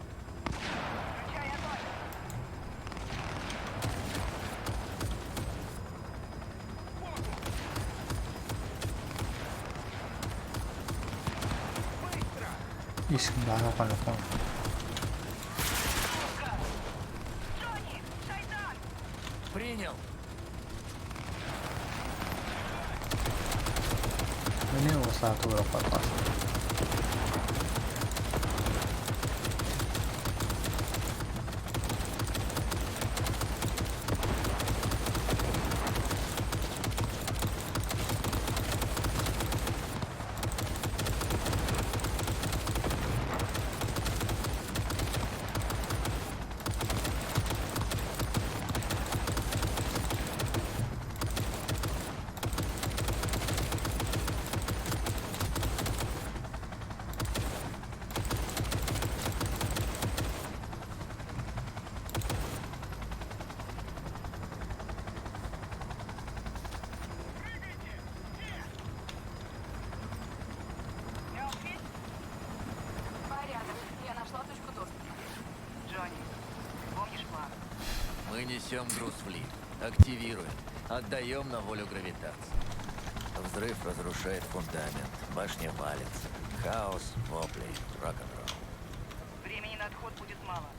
Включай огонь. ешкімді аралған жоқпын. Джонни, шайтан! Принял. Міне осылай тура қойған. Порядок. Я нашла точку доступа. Джонни, помнишь план? Мы несем груз в лифт. Активируем. Отдаем на волю гравитации. Взрыв разрушает фундамент. Башня валится. Хаос, вопли, рок-н-ролл. Времени на отход будет мало.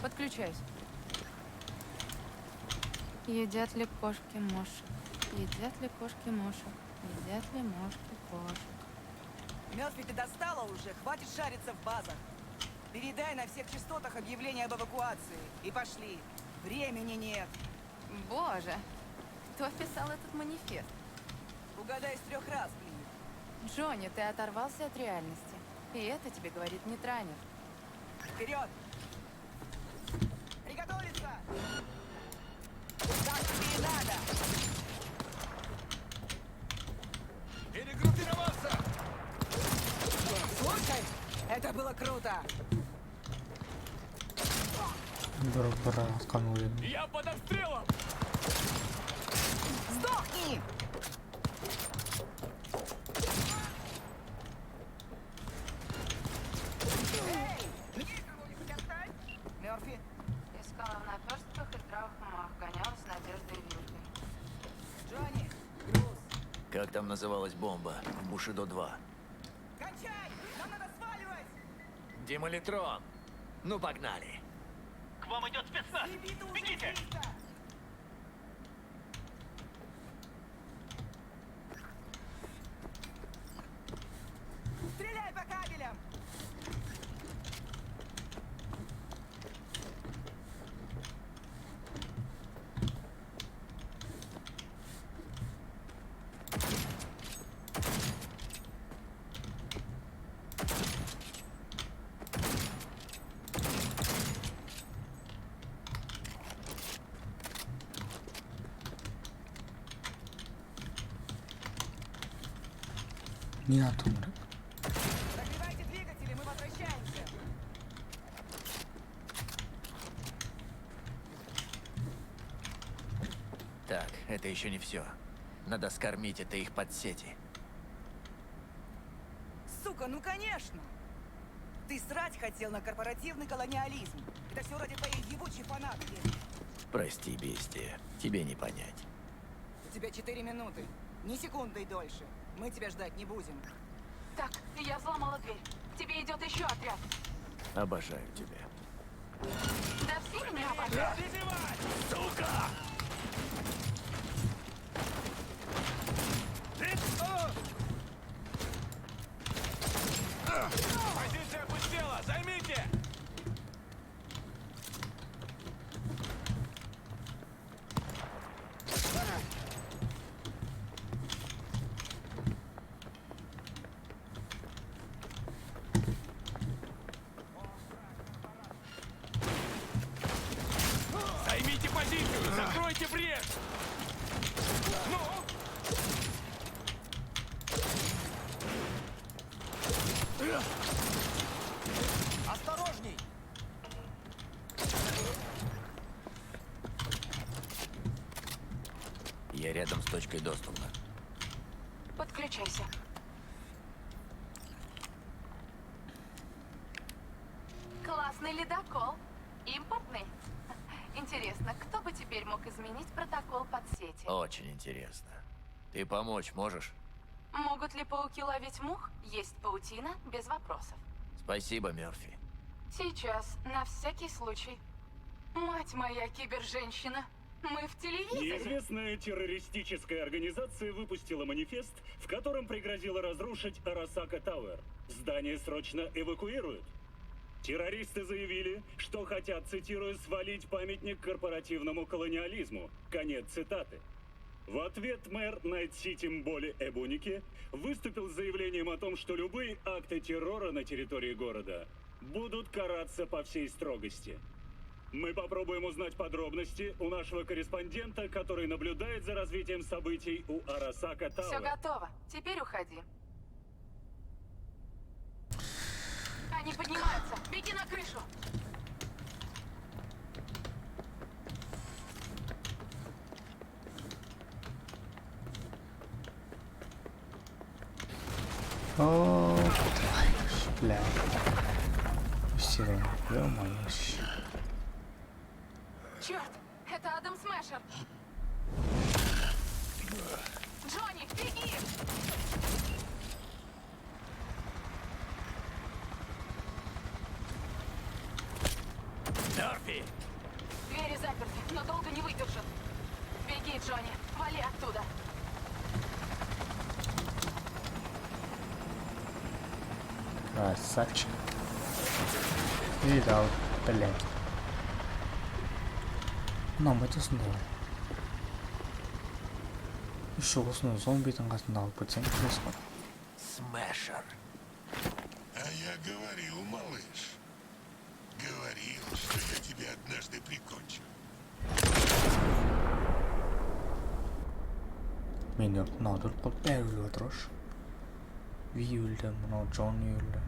Подключайся. Едят ли кошки мошек? Едят ли кошки мошек? Едят ли мошки кошек? Мёрфи, ты достала уже? Хватит шариться в базах. Передай на всех частотах объявление об эвакуации. И пошли. Времени нет. Боже, кто писал этот манифест? Угадай с 3 раз, блин. Джонни, ты оторвался от реальности. И это тебе говорит Нетранер. Вперед! Приготовиться! Так тебе и надо! Перегруппироваться! Слушай, это было круто! Друг сканули. Я под обстрелом! Сдохни! Мёрфи, Искала в наперстках и травах мах, гонялась с Надеждой и Вилкой. Джонни, Как там называлась бомба? В Бушидо 2. кончай! Нам надо сваливать! Демолитрон. Ну, погнали. К вам идет спецназ! Бегите! Стреляй по кабелям! Не на том. Закрывайте двигатели, мы возвращаемся! Так, это еще не все. Надо скормить это их под сети. Сука, ну конечно! Ты срать хотел на корпоративный колониализм. Это все ради твоей ебучей фанатки. Прости, бестия. Тебе не понять. У тебя 4 минуты. Ни секунды дольше. Мы тебя ждать не будем. Так, я взломала дверь. К тебе идет еще отряд. Обожаю тебя. Да все меня обожают. Сука! Позиция опустела! Займите! Займите позицию! Закройте брешь! Ну! Осторожней! Я рядом с точкой доступа. Подключайся. Классный ледокол. Импортный. Интересно, кто бы теперь мог изменить протокол подсети? Очень интересно. Ты помочь можешь? Могут ли пауки ловить мух? Есть паутина, без вопросов. Спасибо, Мёрфи. Сейчас, на всякий случай. Мать моя, киберженщина. Мы в телевизоре. Неизвестная террористическая организация выпустила манифест, в котором пригрозила разрушить Арасака Тауэр. Здание срочно эвакуируют. Террористы заявили, что хотят, цитирую, свалить памятник корпоративному колониализму. Конец цитаты. В ответ мэр Найт-Сити Мболи Эбуники выступил с заявлением о том, что любые акты террора на территории города будут караться по всей строгости. Мы попробуем узнать подробности у нашего корреспондента, который наблюдает за развитием событий у Арасака Тауэр. Все готово. Теперь уходи. Они поднимаются. Беги на крышу. О, бля. Усилие. Ё-моё. Черт, это Адам Смешер. Джонни, беги! Мёрфи! Двери заперты, но долго не выдержат. Беги, Джонни, вали оттуда. Красавчик. И да, блядь. Нам это снова. Еще осыны зомбидің қасында алып кетсең келесі ғой. Смешер. А я говорил, малыш. Говорил, что я тебя однажды прикончу. Мен надыр қол бәрі өліп жатыр аш. Ви өлді, мынау Джонни өлді.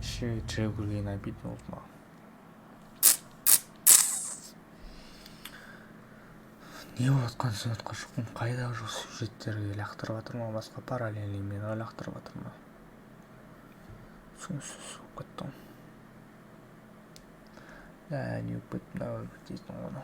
Ше жеп көрген обидно болды маған. Не болып жатқан сюжетқа шыққым, қайдағы жоқ сюжеттерге лақтырып жатыр ма, басқа параллельныймен лақтырып жатыр ма? Түсініксіз болып кеттім. Не болып кеттім, өліп дейтін оны.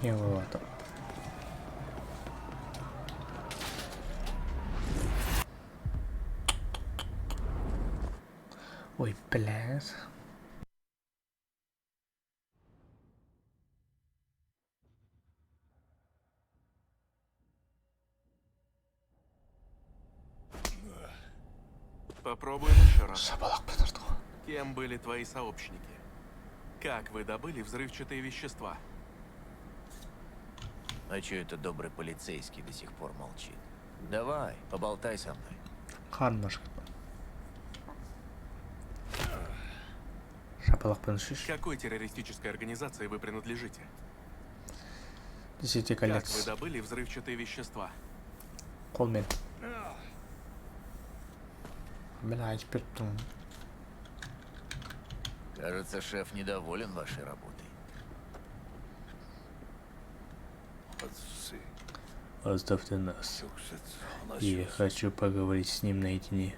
Не болып жатыр. Ой, блядь. Попробуем еще раз. Шабалак подожду. Кем были твои сообщники? Как вы добыли взрывчатые вещества? А чё это добрый полицейский до сих пор молчит? Давай, поболтай со мной. Қарындаш. Шапалақпен шиш. Какой террористической организации вы принадлежите? Десяти Как колец. вы добыли взрывчатые вещества? Қолмен. Мен айтып беріп тұрмын. Кажется, шеф недоволен вашей работой. Оставьте нас. Я хочу поговорить с ним наедине.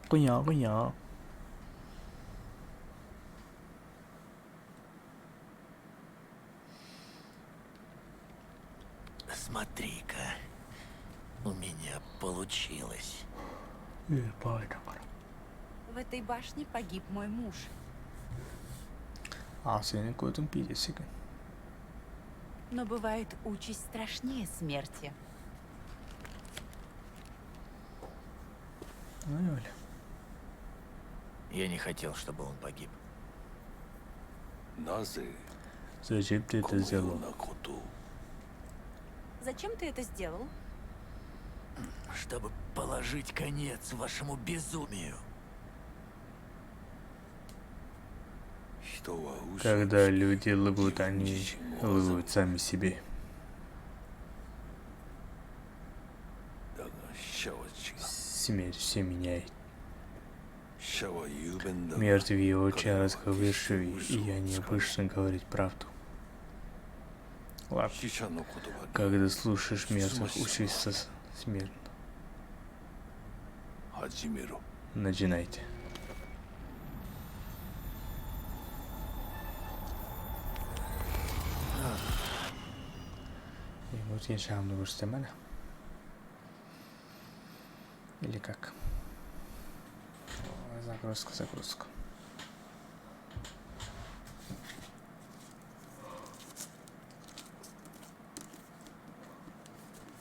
Куня. Смотри-ка, у меня получилось. В этой башне погиб мой муж. Senin koydun birisi gün. Но бывает участь страшнее смерти. Ну, öyle. Я не хотел, чтобы он погиб. Зачем ты это сделал? Зачем ты это сделал? Чтобы положить конец вашему безумию. Когда люди лгут, они лгут сами себе. Смерть все меняет. Мертвые очень разговорчивые, и я не обычно говорить правду. Ладно. Когда слушаешь мертвых, учишься смертно. Начинайте. И вот я шамну вырастемали. Или как? Загрузка.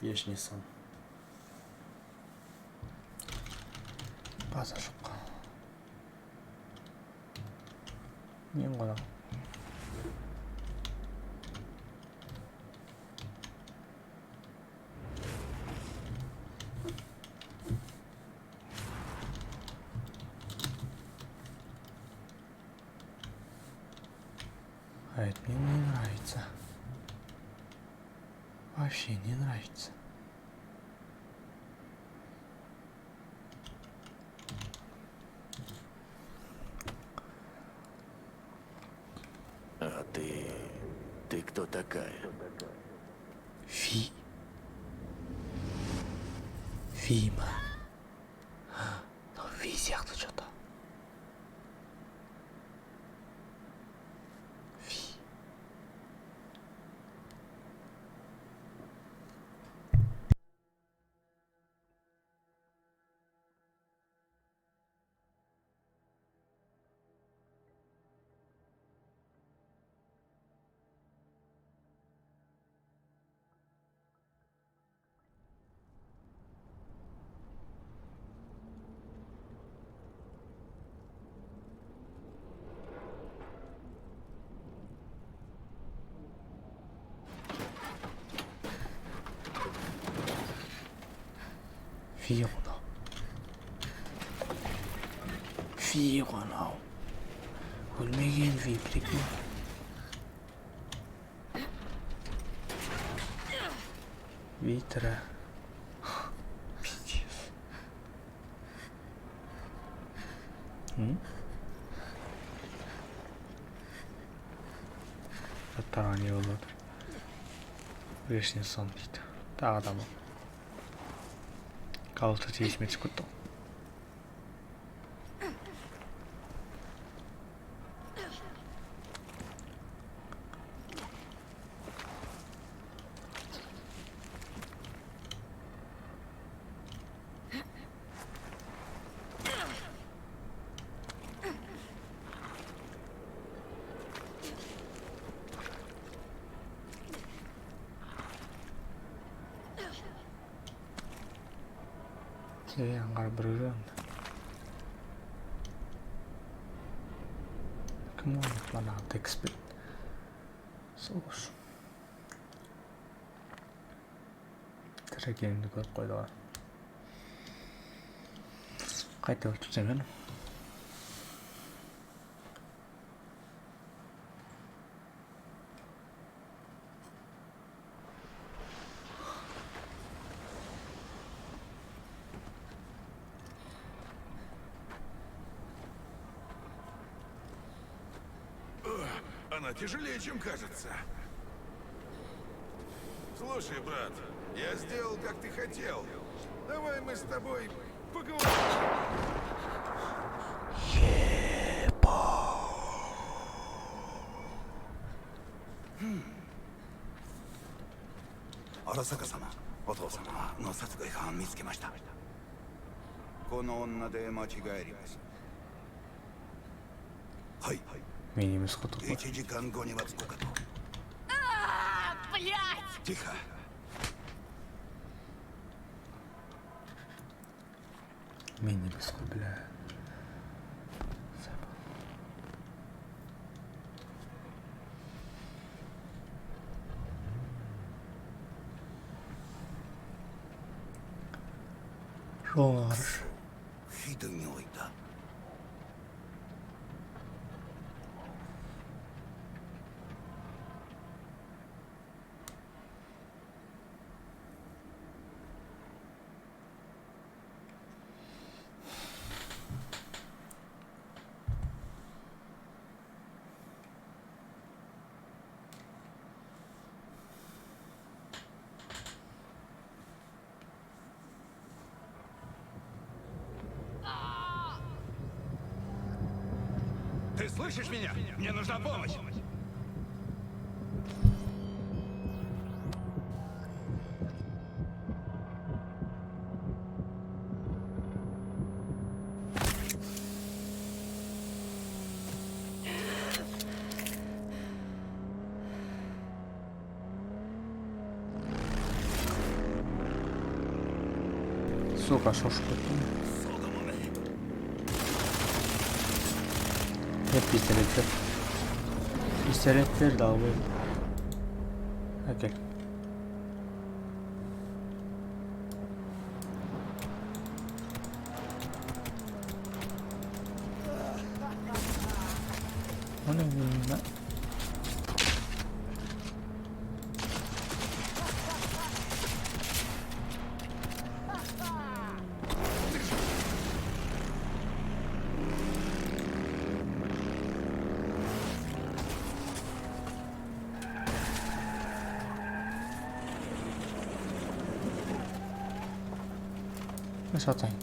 Вечный сон. База шыққа. Мен ғана. А это мне не нравится. Вообще не нравится. А ты кто такая? Фима. Ну, Ви сияқты что-то. Фигура. Фигура. Өлмеген ви, прикинь. Витра. Пиздец. Жаттаған не болып отыр? Решение сон дейді. Тағы да бұл. Қалықты тесіме түсіп кетті. Аңғар бір жүріңді. Кім оны планағы текспет? Соғыш. Тірекенімді көріп қойды ғой. Қайта өлтірсем ең. Она тяжелее, чем кажется. Слушай, брат, я сделал, как ты хотел. Давай мы с тобой поговорим. Arasaka様、お父様の殺害犯を見つけました。この女で間違えります。はい。Минимум сколько? 1時間後には着くかと。Блядь! Тихо. Минимум сколько, бля. Жол арыш. ひどいに置いた。Ты слышишь меня? Мне нужна помощь! Сука, шошку. Hep pistoletler. Pistoletler de alayım. Okey. O ne bileyim ben. Satayım.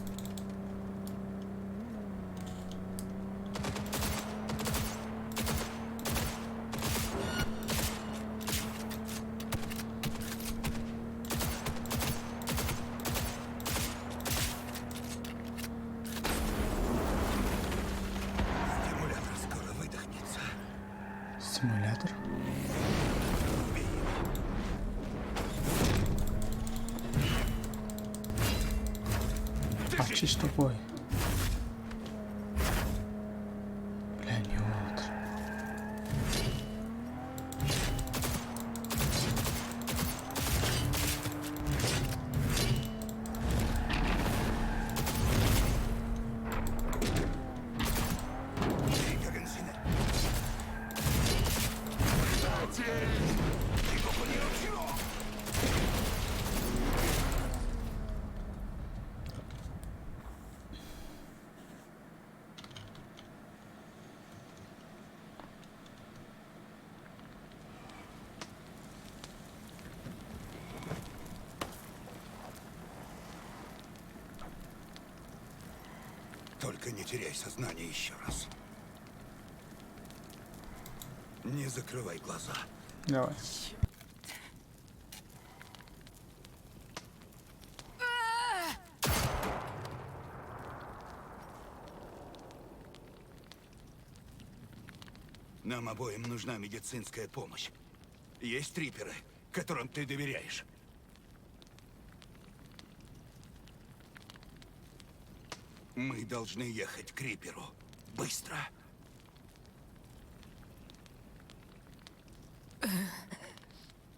Стимулятор скоро выдохнется. Стимулятор? Че ж такое? Бля, не вот. Только не теряй сознание еще раз. Не закрывай глаза. Давай. Нам обоим нужна медицинская помощь. Есть триперы, которым ты доверяешь? Мы должны ехать к Риперу. Быстро.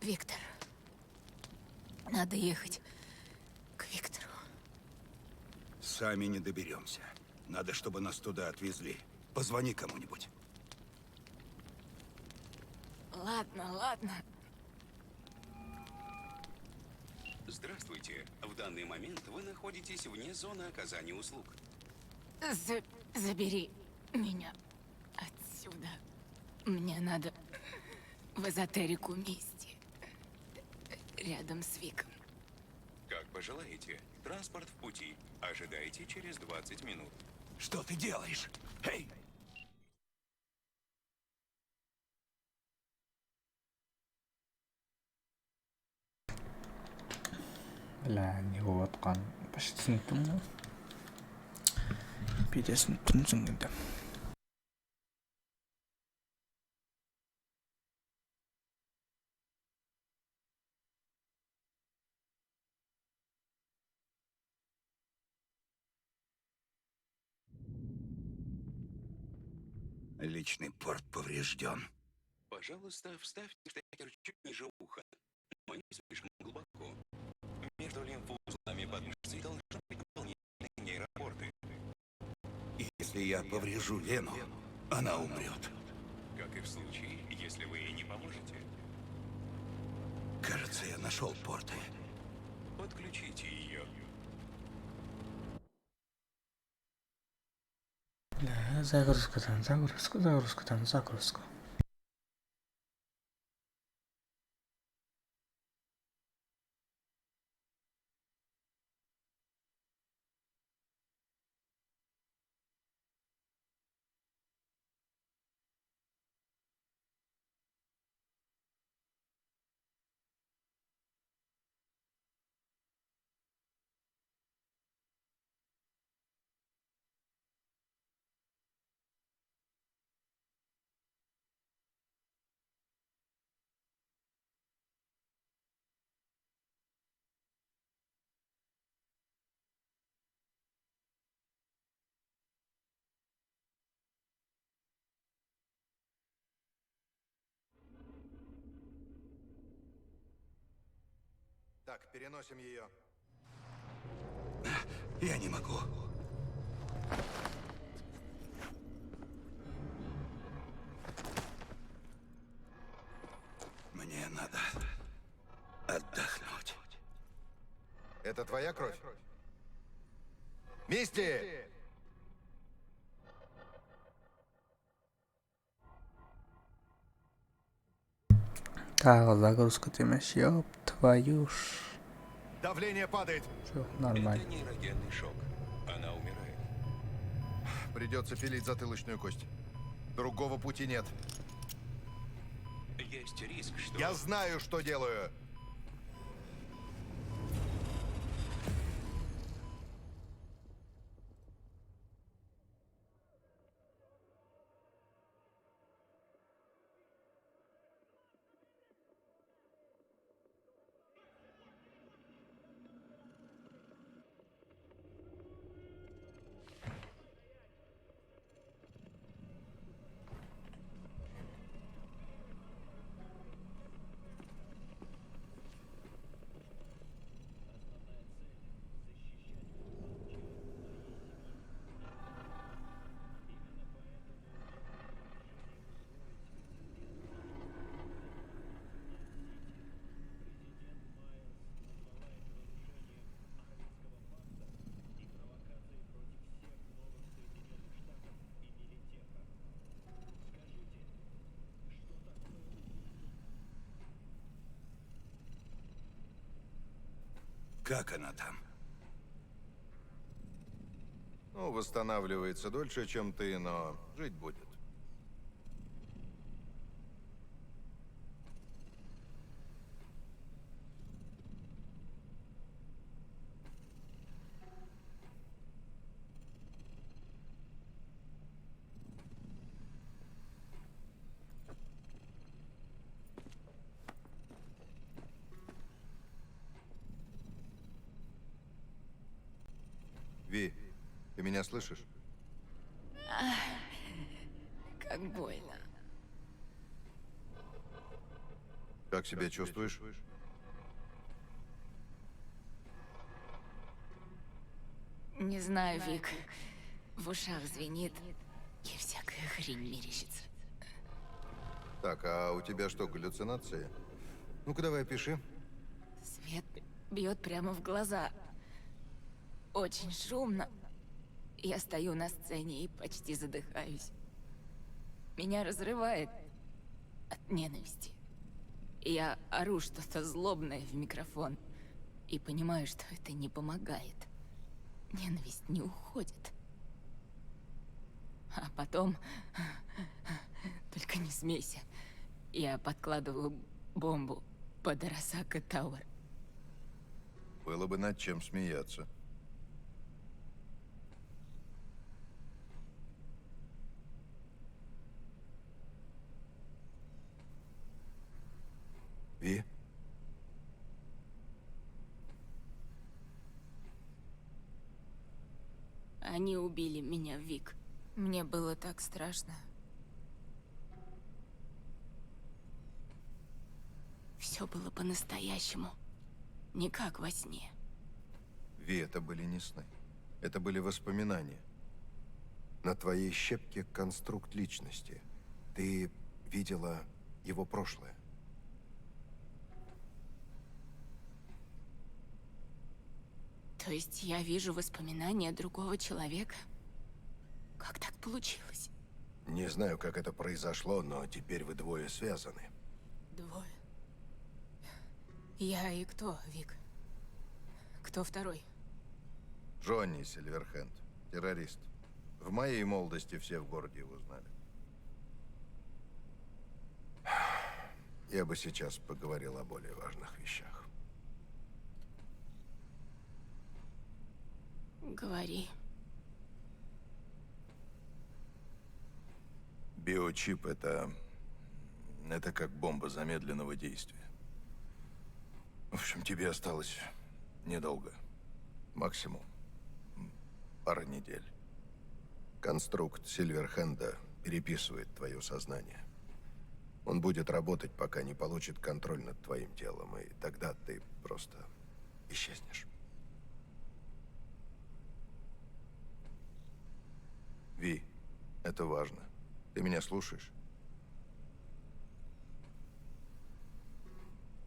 Виктор. Надо ехать к Виктору. Сами не доберемся. Надо, чтобы нас туда отвезли. Позвони кому-нибудь. Ладно, ладно. Здравствуйте. В данный момент вы находитесь вне зоны оказания услуг. Забери меня отсюда. Мне надо в эзотерику мести. Рядом с Виком. Как пожелаете. Транспорт в пути. Ожидайте через 20 минут. Что ты делаешь? Эй! Бля, не отқан. Почти түсініктім ғой. Бедесін түсінсің енді. Личный порт поврежден. Пожалуйста, вставьте штекер чуть ниже уха, но не слишком глубоко. Между лимфоузлами под мышцей должны быть дополнительные нейропорты. Если я поврежу вену, она умрет. Как и в случае, если вы ей не поможете. Кажется, я нашел порты. Подключите ее. Бля, загрузка там, загрузка. Так, переносим ее. Я не могу. Мне надо отдохнуть. Это твоя кровь? Мисти! Тағы загрузка демеш, ёп, твою ж. Давление падает. Все, нормально. Это нейрогенный шок. Она умирает. Придется пилить затылочную кость. Другого пути нет. Есть риск, что... Я знаю, что делаю. Как она там? Ну, восстанавливается дольше, чем ты, но жить будет. Ви, ты меня слышишь? Как больно. Как себя чувствуешь? Не знаю, Вик. В ушах звенит, и всякая хрень мерещится. Так, а у тебя что, галлюцинации? Ну-ка давай пиши. Свет бьет прямо в глаза. Очень шумно. Я стою на сцене и почти задыхаюсь. Меня разрывает от ненависти. Я ору что-то злобное в микрофон и понимаю, что это не помогает. Ненависть не уходит. А потом... Только не смейся. Я подкладываю бомбу под Арасака Тауэр. Было бы над чем смеяться. Ви? Они убили меня, Вик. Мне было так страшно. Все было по-настоящему. Не как во сне. Ви, это были не сны. Это были воспоминания. На твоей щепке конструкт личности. Ты видела его прошлое. То есть я вижу воспоминания другого человека? Как так получилось? Не знаю, как это произошло, но теперь вы двое связаны. Двое. Я и кто, Вик? Кто второй? Джонни Сильверхенд, террорист. В моей молодости все в городе его знали. Я бы сейчас поговорил о более важных вещах. Говори. Биочип — это как бомба замедленного действия. В общем, тебе осталось недолго. Максимум пара недель. Конструкт Сильверхенда переписывает твое сознание. Он будет работать, пока не получит контроль над твоим телом, и тогда ты просто исчезнешь. Ви, это важно. Ты меня слушаешь?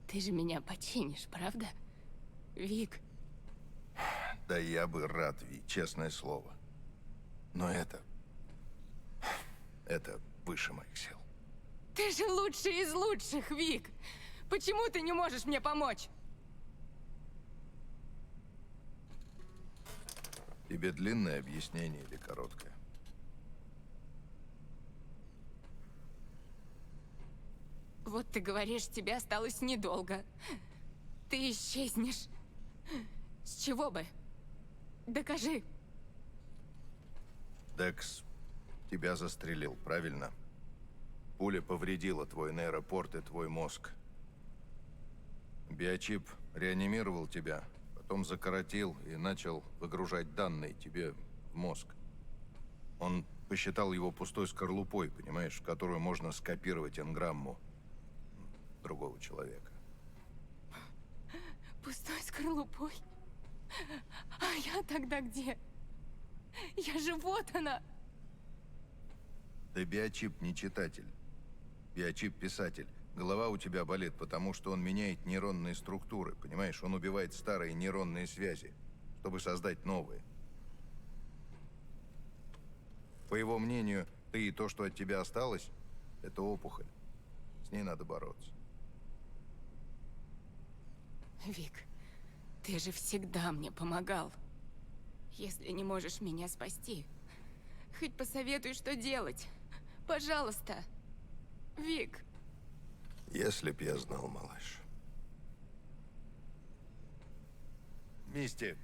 Ты же меня починишь, правда? Вик. Да я бы рад, Ви, честное слово. Но это выше моих сил. Ты же лучший из лучших, Вик. Почему ты не можешь мне помочь? Тебе длинное объяснение или короткое? Вот ты говоришь, тебе осталось недолго. Ты исчезнешь. С чего бы? Докажи. Декс тебя застрелил, правильно? Пуля повредила твой нейропорт и твой мозг. Биочип реанимировал тебя, потом закоротил и начал выгружать данные тебе в мозг. Он посчитал его пустой скорлупой, понимаешь, в которую можно скопировать энграмму другого человека. Пустой скорлупой? А я тогда где? Я же вот она! Да биочип не читатель. Биочип писатель. Голова у тебя болит, потому что он меняет нейронные структуры, понимаешь? Он убивает старые нейронные связи, чтобы создать новые. По его мнению, ты и то, что от тебя осталось, это опухоль. С ней надо бороться. Вик, ты же всегда мне помогал. Если не можешь меня спасти, хоть посоветуй, что делать. Пожалуйста. Вик. Если б я знал, малыш. Мисти,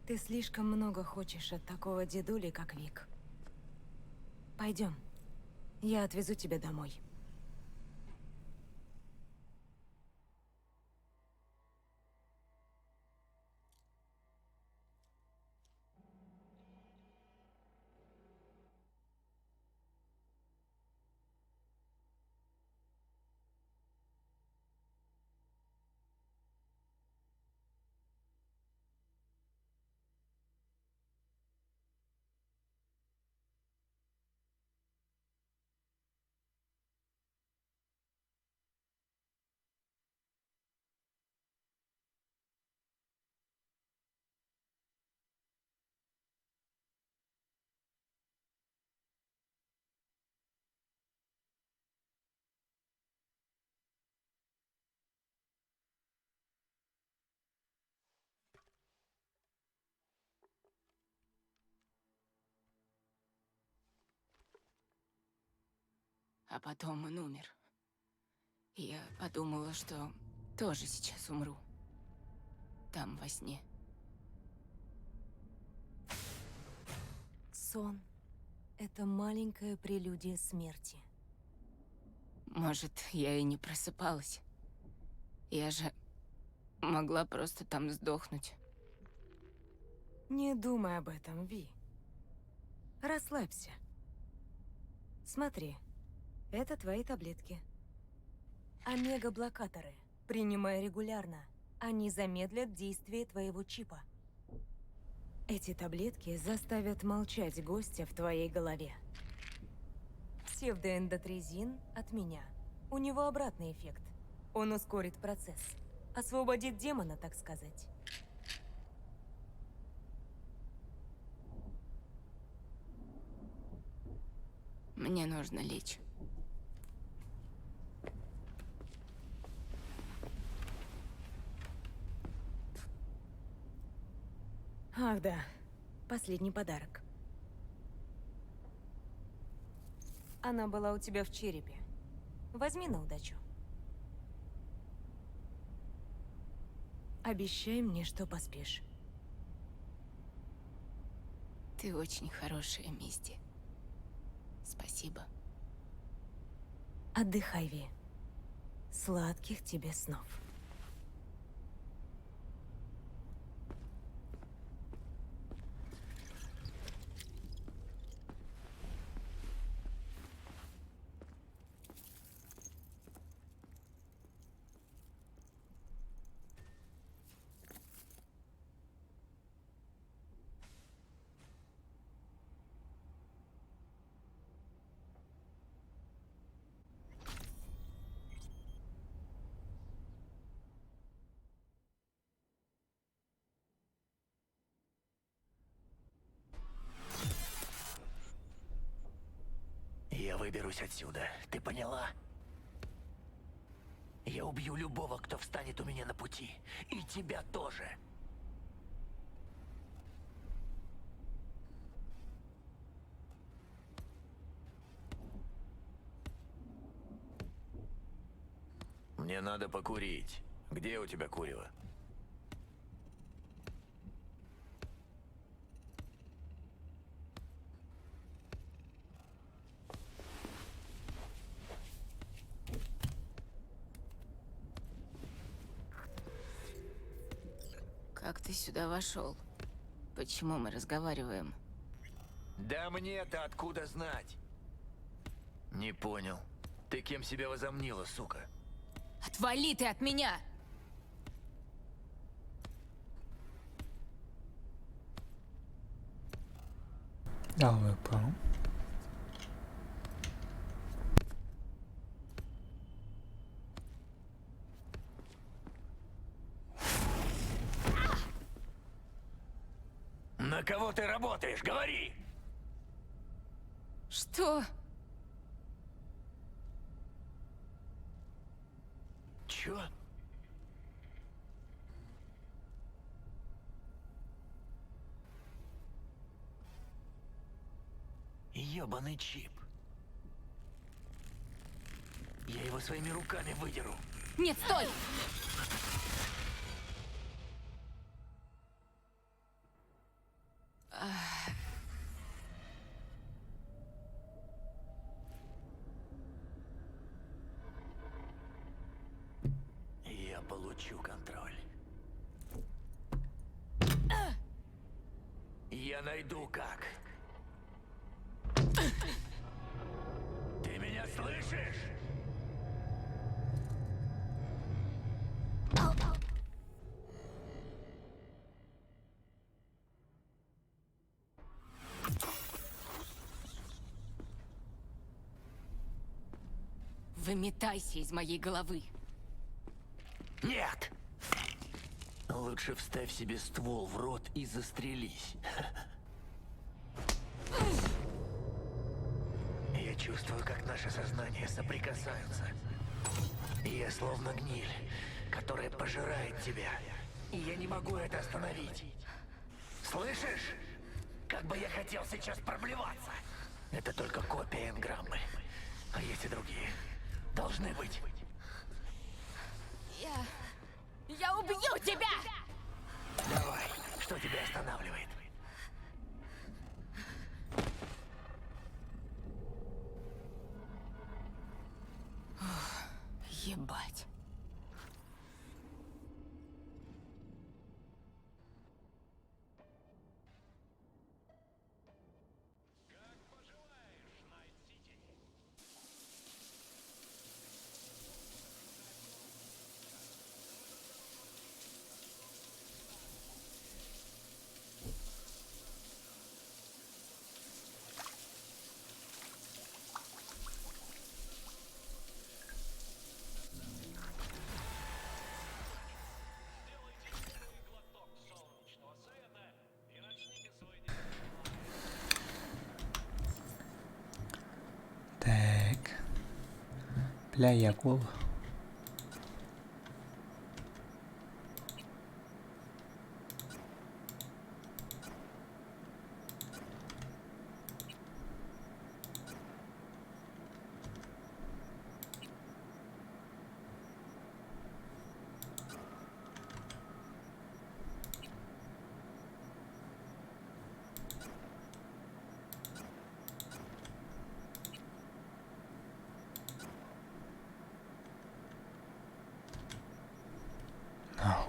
Ты слишком много хочешь от такого дедули, как Вик. Пойдем. Я отвезу тебя домой. А потом он умер. И я подумала, что тоже сейчас умру. Там, во сне. Сон — это маленькая прелюдия смерти. Может, я и не просыпалась. Я же могла просто там сдохнуть. Не думай об этом, Ви. Расслабься. Смотри, это твои таблетки. Омега-блокаторы. Принимай регулярно. Они замедлят действие твоего чипа. Эти таблетки заставят молчать гостя в твоей голове. Псевдоэндотрезин от меня. У него обратный эффект. Он ускорит процесс. Освободит демона, так сказать. Мне нужно лечь. Ах да, последний подарок. Она была у тебя в черепе. Возьми на удачу. Обещай мне, что поспишь. Ты очень хорошая, Мисти. Спасибо. Отдыхай, Ви. Сладких тебе снов. Я выберусь отсюда, ты поняла? Я убью любого, кто встанет у меня на пути. И тебя тоже. Мне надо покурить. Где у тебя курево? Как ты сюда вошел? Почему мы разговариваем? Да мне-то откуда знать? Не понял. Ты кем себя возомнила, сука? Отвали ты от меня! Да, выпал. На кого ты работаешь? Говори! Что? Чё? Ёбаный чип. Я его своими руками выдеру. Нет, стой! Я получу контроль. Я найду как. Ты меня слышишь? Выметайся из моей головы. Нет! Лучше вставь себе ствол в рот и застрелись. Я чувствую, как наши сознания соприкасаются. Я словно гниль, которая пожирает тебя. И я не могу это остановить. Слышишь? Как бы я хотел сейчас проблеваться. Это только копия энграммы. А есть и другие. Должны быть. Я убью тебя! Давай, что тебя останавливает? Ебать. Так. Бля, я гол.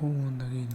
나오긴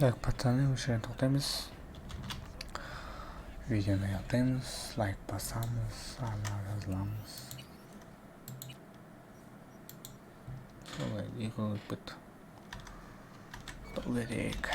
Так, пацаны, уже тоқтаймыз. Видеоны аяқтаймыз, лайк басамыз, ала жазыламыз. Солай, екі өтпет. Құттық керек.